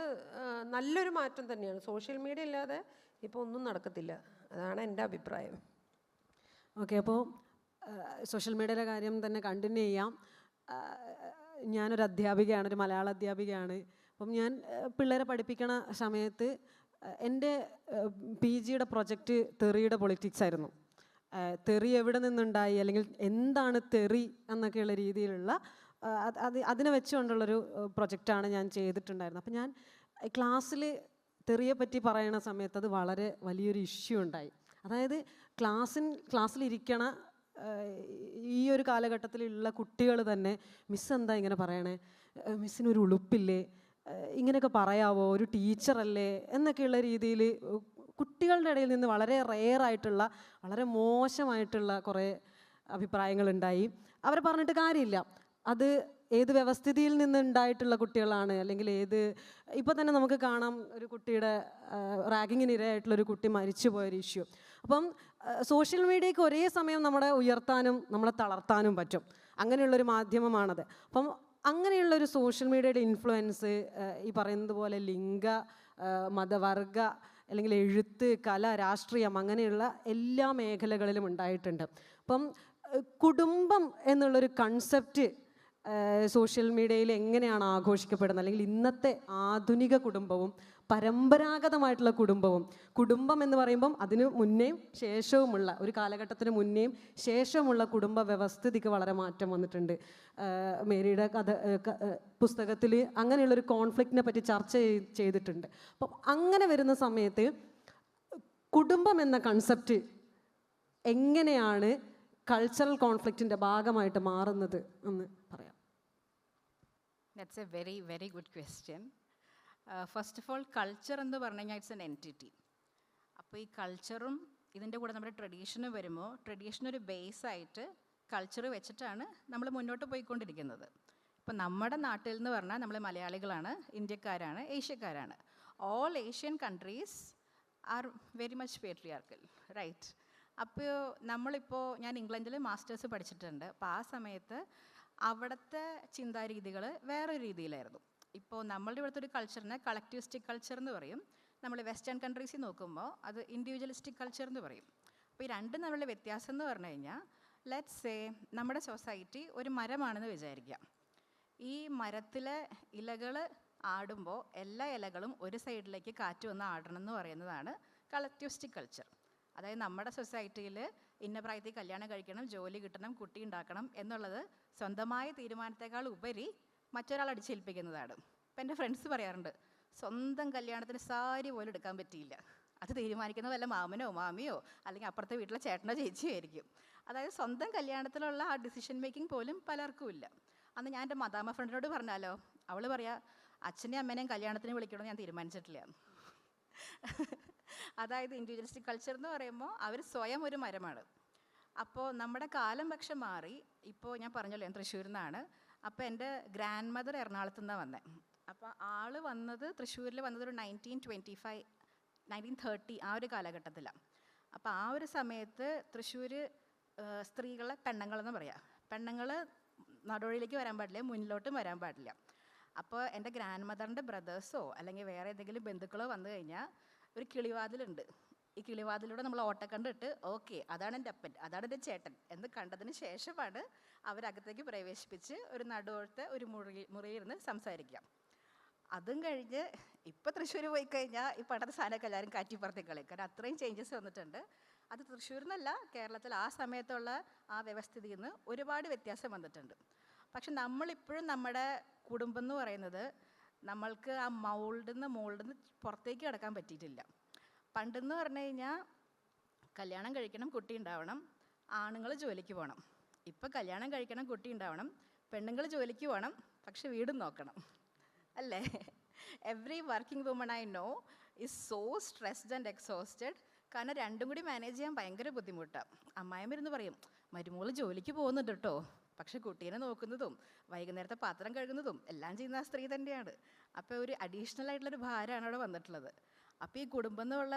നല്ലൊരു മാറ്റം തന്നെയാണ്. സോഷ്യൽ മീഡിയ ഇല്ലാതെ ഇപ്പോൾ ഒന്നും നടക്കത്തില്ല. അതാണ് എൻ്റെ അഭിപ്രായം. ഓക്കെ, അപ്പോൾ സോഷ്യൽ മീഡിയയുടെ കാര്യം തന്നെ കണ്ടിന്യൂ ചെയ്യാം. ഞാനൊരു അധ്യാപികയാണ്, ഒരു മലയാള അധ്യാപികയാണ്. അപ്പം ഞാൻ പിള്ളേരെ പഠിപ്പിക്കണ സമയത്ത് എൻ്റെ PGയുടെ പ്രൊജക്റ്റ് തെറിയുടെ പൊളിറ്റിക്സ് ആയിരുന്നു. തെറി എവിടെ നിന്നുണ്ടായി, അല്ലെങ്കിൽ എന്താണ് തെറി എന്നൊക്കെയുള്ള രീതിയിലുള്ള അതിനെ വെച്ചുകൊണ്ടുള്ളൊരു പ്രൊജക്റ്റാണ് ഞാൻ ചെയ്തിട്ടുണ്ടായിരുന്നത്. അപ്പം ഞാൻ ക്ലാസ്സിൽ തെറിയെ പറ്റി പറയുന്ന സമയത്ത് അത് വളരെ വലിയൊരു ഇഷ്യൂ ഉണ്ടായി. അതായത് ക്ലാസ്സിലിരിക്കണ ഈ ഒരു കാലഘട്ടത്തിലുള്ള കുട്ടികൾ തന്നെ, മിസ് എന്താ ഇങ്ങനെ പറയണേ, മിസ്സിനൊരു ഉളുപ്പില്ലേ, ഇങ്ങനെയൊക്കെ പറയാവോ, ഒരു ടീച്ചറല്ലേ എന്നൊക്കെയുള്ള രീതിയിൽ കുട്ടികളുടെ ഇടയിൽ നിന്ന് വളരെ റെയറായിട്ടുള്ള, വളരെ മോശമായിട്ടുള്ള കുറേ അഭിപ്രായങ്ങളുണ്ടായി. അവരെ പറഞ്ഞിട്ട് കാര്യമില്ല. അത് ഏത് വ്യവസ്ഥിതിയിൽ നിന്ന് ഉണ്ടായിട്ടുള്ള കുട്ടികളാണ്, അല്ലെങ്കിൽ ഇപ്പോൾ തന്നെ നമുക്ക് കാണാം ഒരു കുട്ടിയുടെ റാഗിങ്ങിന് ഇരയായിട്ടുള്ളൊരു കുട്ടി മരിച്ചു പോയൊരു ഇഷ്യൂ. അപ്പം സോഷ്യൽ മീഡിയയ്ക്ക് ഒരേ സമയം നമ്മളെ ഉയർത്താനും നമ്മളെ തളർത്താനും പറ്റും. അങ്ങനെയുള്ളൊരു മാധ്യമമാണത്. അപ്പം അങ്ങനെയുള്ളൊരു സോഷ്യൽ മീഡിയയുടെ ഇൻഫ്ലുവൻസ് ഈ പറയുന്നത് പോലെ ലിംഗ, മതവർഗ, അല്ലെങ്കിൽ എഴുത്ത്, കല, രാഷ്ട്രീയം, അങ്ങനെയുള്ള എല്ലാ മേഖലകളിലും ഉണ്ടായിട്ടുണ്ട്. അപ്പം കുടുംബം എന്നുള്ളൊരു കൺസെപ്റ്റ് സോഷ്യൽ മീഡിയയിൽ എങ്ങനെയാണ് ആഘോഷിക്കപ്പെടുന്നത്, അല്ലെങ്കിൽ ഇന്നത്തെ ആധുനിക കുടുംബവും പരമ്പരാഗതമായിട്ടുള്ള കുടുംബം എന്ന് പറയുമ്പം അതിന് മുന്നേയും ശേഷവുമുള്ള ഒരു കാലഘട്ടത്തിന് മുന്നേയും ശേഷമുള്ള കുടുംബ വ്യവസ്ഥിതിക്ക് വളരെ മാറ്റം വന്നിട്ടുണ്ട്. മേരിയുടെ പുസ്തകത്തിൽ അങ്ങനെയുള്ളൊരു കോൺഫ്ലിക്റ്റിനെ പറ്റി ചർച്ച ചെയ്തിട്ടുണ്ട്. അപ്പം അങ്ങനെ വരുന്ന സമയത്ത് കുടുംബം എന്ന കൺസെപ്റ്റ് എങ്ങനെയാണ് കൾച്ചറൽ കോൺഫ്ലിക്റ്റിൻ്റെ ഭാഗമായിട്ട് മാറുന്നത് എന്ന് പറയാം. That's a very, very good question. First of all, culture എന്ന് പറഞ്ഞു കഴിഞ്ഞാൽ ഇറ്റ്സ് എൻ എൻറ്റിറ്റി. അപ്പോൾ ഈ കൾച്ചറും ഇതിൻ്റെ കൂടെ നമ്മുടെ ട്രഡീഷനും വരുമ്പോൾ ട്രഡീഷൻ ഒരു ബേസായിട്ട് കൾച്ചർ വെച്ചിട്ടാണ് നമ്മൾ മുന്നോട്ട് പോയിക്കൊണ്ടിരിക്കുന്നത്. ഇപ്പോൾ നമ്മുടെ നാട്ടിൽ എന്ന് പറഞ്ഞാൽ നമ്മൾ മലയാളികളാണ്, ഇന്ത്യക്കാരാണ്, ഏഷ്യക്കാരാണ്. All Asian countries are very much patriarchal, right? അപ്പോൾ നമ്മളിപ്പോൾ ഞാൻ ഇംഗ്ലണ്ടിൽ മാസ്റ്റേഴ്സ് പഠിച്ചിട്ടുണ്ട്. അപ്പോൾ ആ സമയത്ത് അവിടുത്തെ ചിന്താരീതികൾ വേറൊരു രീതിയിലായിരുന്നു. ഇപ്പോൾ നമ്മളുടെ ഇവിടുത്തെ ഒരു കൾച്ചറിനെ കളക്റ്റിവിസ്റ്റിക് കൾച്ചർ എന്ന് പറയും. നമ്മൾ വെസ്റ്റേൺ കൺട്രീസിൽ നോക്കുമ്പോൾ അത് ഇൻഡിവിജ്വലിസ്റ്റിക് കൾച്ചർ എന്ന് പറയും. അപ്പോൾ ഈ രണ്ടും തമ്മിലുള്ള വ്യത്യാസം എന്ന് പറഞ്ഞു കഴിഞ്ഞാൽ, ലെറ്റ്സ് സേ നമ്മുടെ സൊസൈറ്റി ഒരു മരമാണെന്ന് വിചാരിക്കാം. ഈ മരത്തിലെ ഇലകൾ ആടുമ്പോൾ എല്ലാ ഇലകളും ഒരു സൈഡിലേക്ക് കാറ്റ് വന്ന് ആടണം എന്ന് പറയുന്നതാണ് കളക്റ്റിവിസ്റ്റിക് കൾച്ചർ. അതായത് നമ്മുടെ സൊസൈറ്റിയിൽ ഇന്ന പ്രായത്തിൽ കല്യാണം കഴിക്കണം, ജോലി കിട്ടണം, കുട്ടി ഉണ്ടാക്കണം എന്നുള്ളത് സ്വന്തമായ തീരുമാനത്തെക്കാൾ ഉപരി മറ്റൊരാൾ അടിച്ചേൽപ്പിക്കുന്നതാണ്. ഇപ്പം എൻ്റെ ഫ്രണ്ട്സ് പറയാറുണ്ട്, സ്വന്തം കല്യാണത്തിന് സാരി പോലും എടുക്കാൻ പറ്റിയില്ല, അത് തീരുമാനിക്കുന്നത് വല്ല മാമനോ മാമിയോ അല്ലെങ്കിൽ അപ്പുറത്തെ വീട്ടിലെ ചേട്ടനോ ചേച്ചിയോ ആയിരിക്കും. അതായത് സ്വന്തം കല്യാണത്തിലുള്ള ആ ഡിസിഷൻ മേക്കിംഗ് പോലും പലർക്കും ഇല്ല. അന്ന് ഞാൻ എൻ്റെ മദാമ ഫ്രണ്ടിനോട് പറഞ്ഞാലോ, അവൾ പറയാ അച്ഛനെയും അമ്മേനെയും കല്യാണത്തിന് വിളിക്കണമെന്ന് ഞാൻ തീരുമാനിച്ചിട്ടില്ല. അതായത് ഇൻഡിവിജ്വലിസ്റ്റിക് കൾച്ചർ എന്ന് പറയുമ്പോൾ അവർ സ്വയം ഒരു മരമാണ്. അപ്പോൾ നമ്മുടെ കാലം പക്ഷെ മാറി. ഇപ്പോൾ ഞാൻ പറഞ്ഞല്ലോ ഞാൻ തൃശ്ശൂരിൽ നിന്നാണ്. അപ്പോൾ എൻ്റെ ഗ്രാൻഡ് മദർ എറണാകുളത്ത് നിന്നാണ് വന്നത്. അപ്പോൾ ആൾ വന്നത് തൃശ്ശൂരിൽ വന്നത് ഒരു 1925 1930 ആ ഒരു കാലഘട്ടത്തിലാണ്. അപ്പോൾ ആ ഒരു സമയത്ത് തൃശ്ശൂർ സ്ത്രീകളെ പെണ്ണുങ്ങളെന്ന് പറയാം. പെണ്ണുങ്ങൾ നടുവഴിയിലേക്ക് വരാൻ പാടില്ല, മുന്നിലോട്ടും വരാൻ പാടില്ല. അപ്പോൾ എൻ്റെ ഗ്രാൻഡ് മദറിൻ്റെ ബ്രദേഴ്സോ അല്ലെങ്കിൽ വേറെ ഏതെങ്കിലും ബന്ധുക്കളോ വന്നു കഴിഞ്ഞാൽ ഒരു കിളിവാതിലുണ്ട്. ഈ കിളിവാതിലൂടെ നമ്മൾ ഓട്ടക്കണ്ടിട്ട് ഓക്കെ അതാണ് എൻ്റെ അപ്പൻ, അതാണ് എൻ്റെ ചേട്ടൻ എന്ന് കണ്ടതിന് ശേഷമാണ് അവരകത്തേക്ക് പ്രവേശിപ്പിച്ച് ഒരു നടുവത്തെ ഒരു മുറിയിരുന്ന് സംസാരിക്കാം. അതും കഴിഞ്ഞ് ഇപ്പോൾ തൃശ്ശൂർ പോയി കഴിഞ്ഞാൽ ഈ പണ്ടത്തെ സാധനമൊക്കെ എല്ലാവരും കാറ്റിപ്പുറത്തേക്ക് കളയും. കാരണം അത്രയും ചേഞ്ചസ് വന്നിട്ടുണ്ട്. അത് തൃശ്ശൂരിൽ നിന്നല്ല, കേരളത്തിൽ ആ സമയത്തുള്ള ആ വ്യവസ്ഥിതിയിൽ നിന്ന് ഒരുപാട് വ്യത്യാസം വന്നിട്ടുണ്ട്. പക്ഷെ നമ്മളിപ്പോഴും നമ്മുടെ കുടുംബം എന്ന് പറയുന്നത് നമ്മൾക്ക് ആ മോൾഡിൽ നിന്ന് പുറത്തേക്ക് കിടക്കാൻ പറ്റിയിട്ടില്ല. പണ്ടെന്ന് പറഞ്ഞു കഴിഞ്ഞാൽ കല്യാണം കഴിക്കണം, കുട്ടി ഉണ്ടാവണം, ആണുങ്ങൾ ജോലിക്ക് പോകണം. ഇപ്പം കല്യാണം കഴിക്കണം, കുട്ടി ഉണ്ടാവണം, പെണ്ണുങ്ങൾ ജോലിക്ക് പോകണം, പക്ഷെ വീടും നോക്കണം, അല്ലേ? Every working woman I know is so stressed and exhausted. കാരണം രണ്ടും കൂടി മാനേജ് ചെയ്യാൻ ഭയങ്കര ബുദ്ധിമുട്ടാണ്. അമ്മായിമ്മ ഇരുന്ന് പറയും, മരുമോള് ജോലിക്ക് പോകുന്നുണ്ട് കേട്ടോ, പക്ഷെ കുട്ടീനെ നോക്കുന്നതും വൈകുന്നേരത്തെ പാത്രം കഴുകുന്നതും എല്ലാം ചെയ്യുന്ന ആ സ്ത്രീ തന്നെയാണ്. അപ്പോൾ ഒരു അഡീഷണൽ ആയിട്ടുള്ളൊരു ഭാരമാണ് അവിടെ വന്നിട്ടുള്ളത്. അപ്പോൾ ഈ കുടുംബം എന്നുള്ള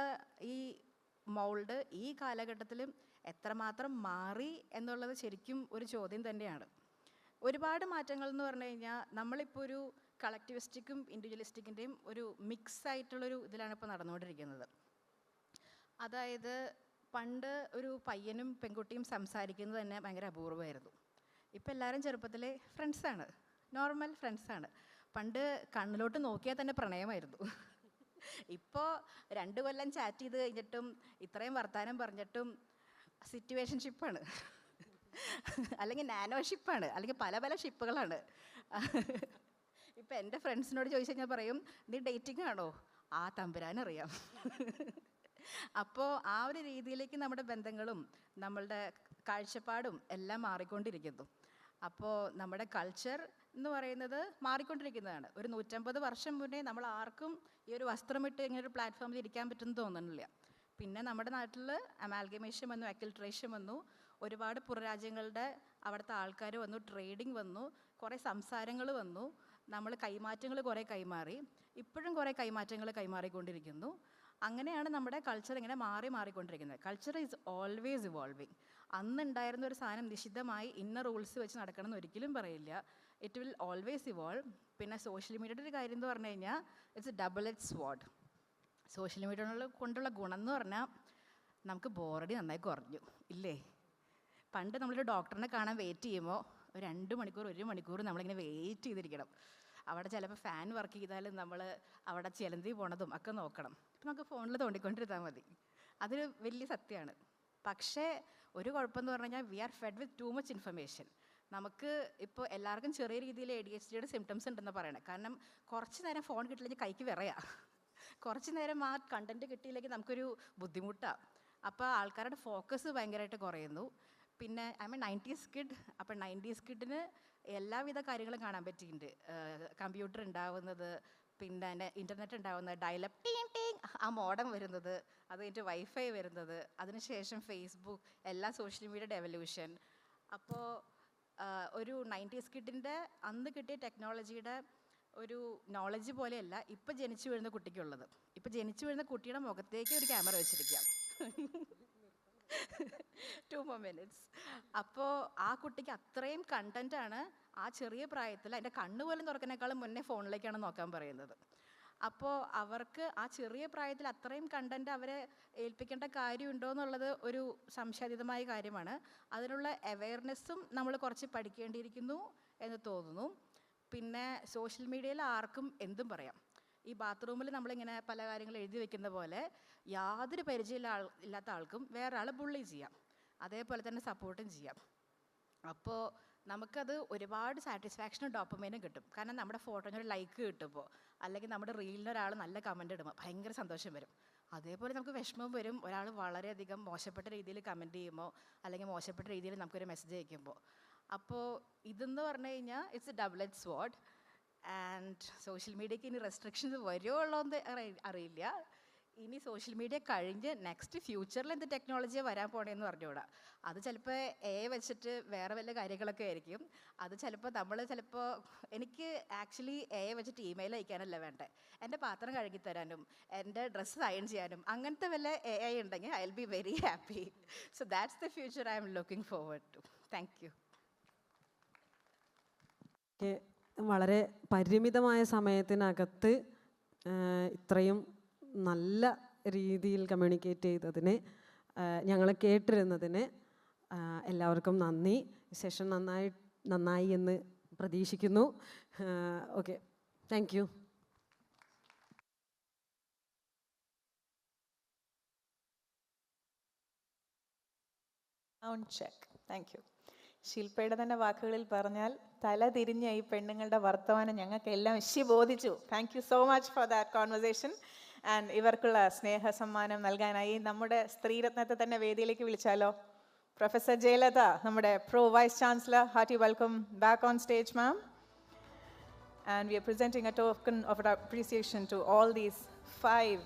ഈ മൗൾഡ് ഈ കാലഘട്ടത്തിലും എത്രമാത്രം മാറി എന്നുള്ളത് ശരിക്കും ഒരു ചോദ്യം തന്നെയാണ്. ഒരുപാട് മാറ്റങ്ങൾ എന്ന് പറഞ്ഞു കഴിഞ്ഞാൽ നമ്മളിപ്പോൾ ഒരു കളക്റ്റിവിസ്റ്റിക്കും ഇൻഡിവിജ്വലിസ്റ്റിക്കിൻ്റെയും ഒരു മിക്സ് ആയിട്ടുള്ളൊരു ഇതിലാണ് ഇപ്പോൾ നടന്നുകൊണ്ടിരിക്കുന്നത്. അതായത് പണ്ട് ഒരു പയ്യനും പെൺകുട്ടിയും സംസാരിക്കുന്നത് തന്നെ ഭയങ്കര അപൂർവമായിരുന്നു. ഇപ്പം എല്ലാവരും ചെറുപ്പത്തിലെ ഫ്രണ്ട്സാണ്, നോർമൽ ഫ്രണ്ട്സാണ്. പണ്ട് കണ്ണിലോട്ട് നോക്കിയാൽ തന്നെ പ്രണയമായിരുന്നു. ഇപ്പോൾ 2 കൊല്ലം ചാറ്റ് ചെയ്ത് കഴിഞ്ഞിട്ടും ഇത്രയും വർത്തമാനം പറഞ്ഞിട്ടും സിറ്റുവേഷൻഷിപ്പാണ്, അല്ലെങ്കിൽ നാനോഷിപ്പാണ്, അല്ലെങ്കിൽ പല പല ഷിപ്പുകളാണ്. ഇപ്പം എൻ്റെ ഫ്രണ്ട്സിനോട് ചോദിച്ചു കഴിഞ്ഞാൽ പറയും, നീ ഡേറ്റിംഗ് ആണോ? ആ തമ്പുരാനറിയാം. അപ്പോൾ ആ ഒരു രീതിയിലേക്ക് നമ്മുടെ ബന്ധങ്ങളും നമ്മളുടെ കാഴ്ചപ്പാടും എല്ലാം മാറിക്കൊണ്ടിരിക്കുന്നു. അപ്പോൾ നമ്മുടെ കൾച്ചർ എന്ന് പറയുന്നത് മാറിക്കൊണ്ടിരിക്കുന്നതാണ്. ഒരു 150 വർഷം മുന്നേ നമ്മൾ ആർക്കും ഈ ഒരു വസ്ത്രമിട്ട് ഇങ്ങനെ ഒരു പ്ലാറ്റ്ഫോമിൽ ഇരിക്കാൻ പറ്റുമെന്ന് തോന്നുന്നില്ല. പിന്നെ നമ്മുടെ നാട്ടിൽ അമാൽഗമേഷൻ വന്നു, അക്കിൽട്രേഷൻ വന്നു, ഒരുപാട് പുറരാജ്യങ്ങളുടെ അവിടുത്തെ ആൾക്കാർ വന്നു, ട്രേഡിംഗ് വന്നു, കുറേ സംസാരങ്ങൾ വന്നു, നമ്മൾ കൈമാറ്റങ്ങൾ കുറേ കൈമാറി, ഇപ്പോഴും കുറേ കൈമാറ്റങ്ങൾ കൈമാറിക്കൊണ്ടിരിക്കുന്നു. അങ്ങനെയാണ് നമ്മുടെ കൾച്ചർ ഇങ്ങനെ മാറിക്കൊണ്ടിരിക്കുന്നത്. Culture is always evolving. അന്നുണ്ടായിരുന്ന ഒരു സാധനം നിശ്ചിതമായി ഇന്ന റൂൾസ് വെച്ച് നടക്കണം എന്ന് ഒരിക്കലും പറയില്ല. It will always evolve. പിന്നെ സോഷ്യൽ മീഡിയയുടെ ഒരു കാര്യം എന്ന് പറഞ്ഞു കഴിഞ്ഞാൽ it's a double edge sword. Social media കൊണ്ടുള്ള ഗുണം എന്ന് പറഞ്ഞാൽ നമുക്ക് ബോറടി നന്നായി കുറഞ്ഞു ഇല്ലേ? പണ്ട് നമ്മളൊരു ഡോക്ടറിനെ കാണാൻ വെയിറ്റ് ചെയ്യുമ്പോൾ ഒരു 2 മണിക്കൂർ 1 മണിക്കൂർ നമ്മളിങ്ങനെ വെയിറ്റ് ചെയ്തിരിക്കണം. അവിടെ ചിലപ്പോൾ ഫാൻ വർക്ക് ചെയ്താലും നമ്മൾ അവിടെ ചിലന്തി പോണതും ഒക്കെ നോക്കണം. ഇപ്പം നമുക്ക് ഫോണിൽ തോണ്ടിക്കൊണ്ടിരുന്നാൽ മതി. അതൊരു വലിയ സത്യമാണ്. പക്ഷേ ഒരു കുഴപ്പമെന്ന് പറഞ്ഞു കഴിഞ്ഞാൽ we are fed with too much information. നമുക്ക് ഇപ്പോൾ എല്ലാവർക്കും ചെറിയ രീതിയിൽ ADHDയുടെ സിംറ്റംസ് ഉണ്ടെന്ന് പറയണേ. കാരണം കുറച്ച് നേരം ഫോൺ കിട്ടില്ലെങ്കിൽ കൈക്ക് വിറയാ, കുറച്ച് നേരം ആ കണ്ടൻറ്റ് കിട്ടിയില്ലെങ്കിൽ നമുക്കൊരു ബുദ്ധിമുട്ടാണ്. അപ്പോൾ ആൾക്കാരുടെ ഫോക്കസ് ഭയങ്കരമായിട്ട് കുറയുന്നു. പിന്നെ ഐ മീൻ 90s കിഡ്. അപ്പോൾ 90s കിഡിന് എല്ലാവിധ കാര്യങ്ങളും കാണാൻ പറ്റിയിട്ടുണ്ട്. കമ്പ്യൂട്ടർ ഉണ്ടാവുന്നത്, പിന്നെ ഇൻ്റർനെറ്റ് ഉണ്ടാവുന്നത്, ഡയലപ്പ് ടീം ടീം ആ മോഡം വരുന്നത്, അത് കഴിഞ്ഞിട്ട് വൈഫൈ വരുന്നത്, അതിനുശേഷം ഫേസ്ബുക്ക്, എല്ലാ സോഷ്യൽ മീഡിയയുടെ എവല്യൂഷൻ. അപ്പോൾ ഒരു 90s കിഡിൻ്റെ അന്ന് കിട്ടിയ ടെക്നോളജിയുടെ ഒരു നോളജ് പോലെയല്ല ഇപ്പം ജനിച്ചു വീഴുന്ന കുട്ടിക്കുള്ളത്. ഇപ്പം ജനിച്ചു വീഴുന്ന കുട്ടിയുടെ മുഖത്തേക്ക് ഒരു ക്യാമറ വെച്ചിരിക്കാം. 2 more minutes. അപ്പോൾ ആ കുട്ടിക്ക് അത്രയും കണ്ടൻറ്റാണ് ആ ചെറിയ പ്രായത്തിൽ, അതിൻ്റെ കണ്ണ് പോലും തുറക്കുന്നേക്കാളും മുന്നേ ഫോണിലേക്കാണ് നോക്കാൻ പറയുന്നത്. അപ്പോൾ അവർക്ക് ആ ചെറിയ പ്രായത്തിൽ അത്രയും കണ്ടൻറ്റ് അവരെ ഏൽപ്പിക്കേണ്ട കാര്യമുണ്ടോ എന്നുള്ളത് ഒരു സംശയാതീതമായ കാര്യമാണ്. അതിനുള്ള അവെയർനെസ്സും നമ്മൾ കുറച്ച് പഠിക്കേണ്ടിയിരിക്കുന്നു എന്ന് തോന്നുന്നു. പിന്നെ സോഷ്യൽ മീഡിയയിൽ ആർക്കും എന്തും പറയാം. ഈ ബാത്റൂമിൽ നമ്മളിങ്ങനെ പല കാര്യങ്ങൾ എഴുതി വെക്കുന്ന പോലെ യാതൊരു പരിചയമില്ലാത്ത ആൾക്കും വേറെ ആൾ ബുള്ളി ചെയ്യാം, അതേപോലെ തന്നെ സപ്പോർട്ടും ചെയ്യാം. അപ്പോൾ നമുക്കത് ഒരുപാട് സാറ്റിസ്ഫാക്ഷനും ഡോപ്പമൈനും കിട്ടും. കാരണം നമ്മുടെ ഫോട്ടോനൊരു ലൈക്ക് കിട്ടുമ്പോൾ, അല്ലെങ്കിൽ നമ്മുടെ റീലിന് ഒരാൾ നല്ല കമൻറ്റ് ഇടുമ്പോൾ ഭയങ്കര സന്തോഷം വരും. അതേപോലെ നമുക്ക് വിഷമം വരും ഒരാൾ വളരെയധികം മോശപ്പെട്ട രീതിയിൽ കമൻറ്റ് ചെയ്യുമ്പോൾ, അല്ലെങ്കിൽ മോശപ്പെട്ട രീതിയിൽ നമുക്കൊരു മെസ്സേജ് അയക്കുമ്പോൾ. അപ്പോൾ ഇതെന്ന് പറഞ്ഞു കഴിഞ്ഞാൽ it's a double edge sword. And social മീഡിയയ്ക്ക് ഇനി റെസ്ട്രിക്ഷൻസ് വരുമോ എന്ന് അറിയില്ല. ഇനി സോഷ്യൽ മീഡിയ കഴിഞ്ഞ് നെക്സ്റ്റ് ഫ്യൂച്ചറിൽ എന്ത് ടെക്നോളജിയാണ് വരാൻ പോണേന്ന് പറഞ്ഞുകൂടാ. അത് ചിലപ്പോൾ വെച്ചിട്ട് വേറെ വല്ല കാര്യങ്ങളൊക്കെ ആയിരിക്കും. അത് ചിലപ്പോൾ എനിക്ക് ആക്ച്വലി വെച്ചിട്ട് ഇമെയിൽ അയക്കാനല്ല വേണ്ടേ, എൻ്റെ പാത്രം കഴുകി തരാനും എൻ്റെ ഡ്രസ്സ് അയൺ ചെയ്യാനും അങ്ങനത്തെ വല്ല ഉണ്ടെങ്കിൽ I will be very happy. So that's the future I am looking forward to. Thank you. വളരെ പരിമിതമായ സമയത്തിനകത്ത് ഇത്രയും നല്ല രീതിയിൽ കമ്മ്യൂണിക്കേറ്റ് ചെയ്തതിന്, ഞങ്ങളെ കേട്ടിരുന്നതിന് എല്ലാവർക്കും നന്ദി. സെഷൻ നന്നായി എന്ന് പ്രതീക്ഷിക്കുന്നു. Okay, thank you. Sound check. Thank you. ശില്പയുടെ തന്നെ വാക്കുകളിൽ പറഞ്ഞാൽ തല തിരിഞ്ഞ ഈ പെണ്ണുങ്ങളുടെ വർത്തമാനം ഞങ്ങൾക്കെല്ലാം ബോധിച്ചു. Thank you so much for that conversation. And ഇവർക്കുള്ള സ്നേഹ സമ്മാനം നൽകാനായി നമ്മുടെ സ്ത്രീരത്നത്തെ തന്നെ വേദിയിലേക്ക് വിളിച്ചാലോ? പ്രൊഫസർ ജയലത, നമ്മുടെ pro vice chancellor. Hearty welcome back on stage, ma'am. And we are presenting a token of appreciation to all these 5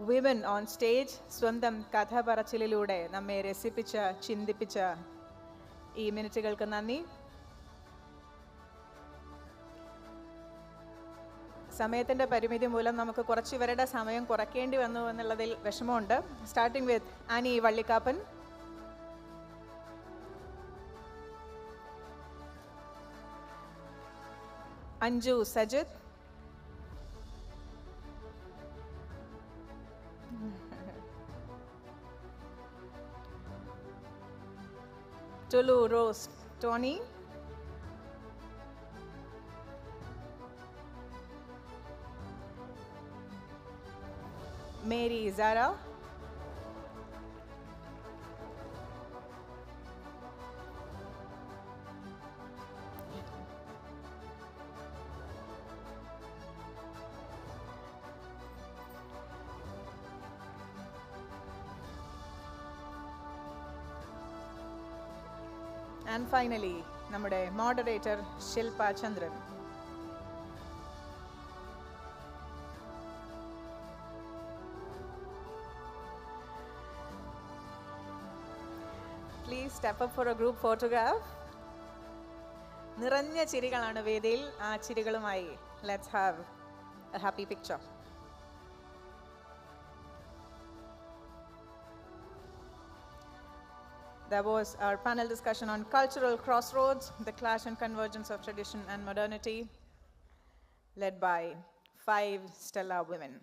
women on stage. സ്വന്തം കഥ പറച്ചിലിലൂടെ നമ്മെ രസിപ്പിച്ച, ചിന്തിപ്പിച്ച ഈ മിനിറ്റുകൾക്ക് നന്ദി. സമയത്തിൻ്റെ പരിമിതി മൂലം നമുക്ക് കുറച്ച് ഇവരുടെ സമയം കുറയ്ക്കേണ്ടി വന്നു എന്നുള്ളതിൽ വിഷമമുണ്ട്. Starting with Annie Vallikkappan. Anju Sajith, Tulu Rose Tony, Mary Zara, and finally നമ്മുടെ moderator Shilpa Chandran. please step up for a group photograph. നിറഞ്ഞ ചിരികളാണ് വേദിയിൽ. ആ ചിരികളുമായി let's have a happy picture. That was our panel discussion on cultural crossroads, the clash and convergence of tradition and modernity, led by 5 stellar women.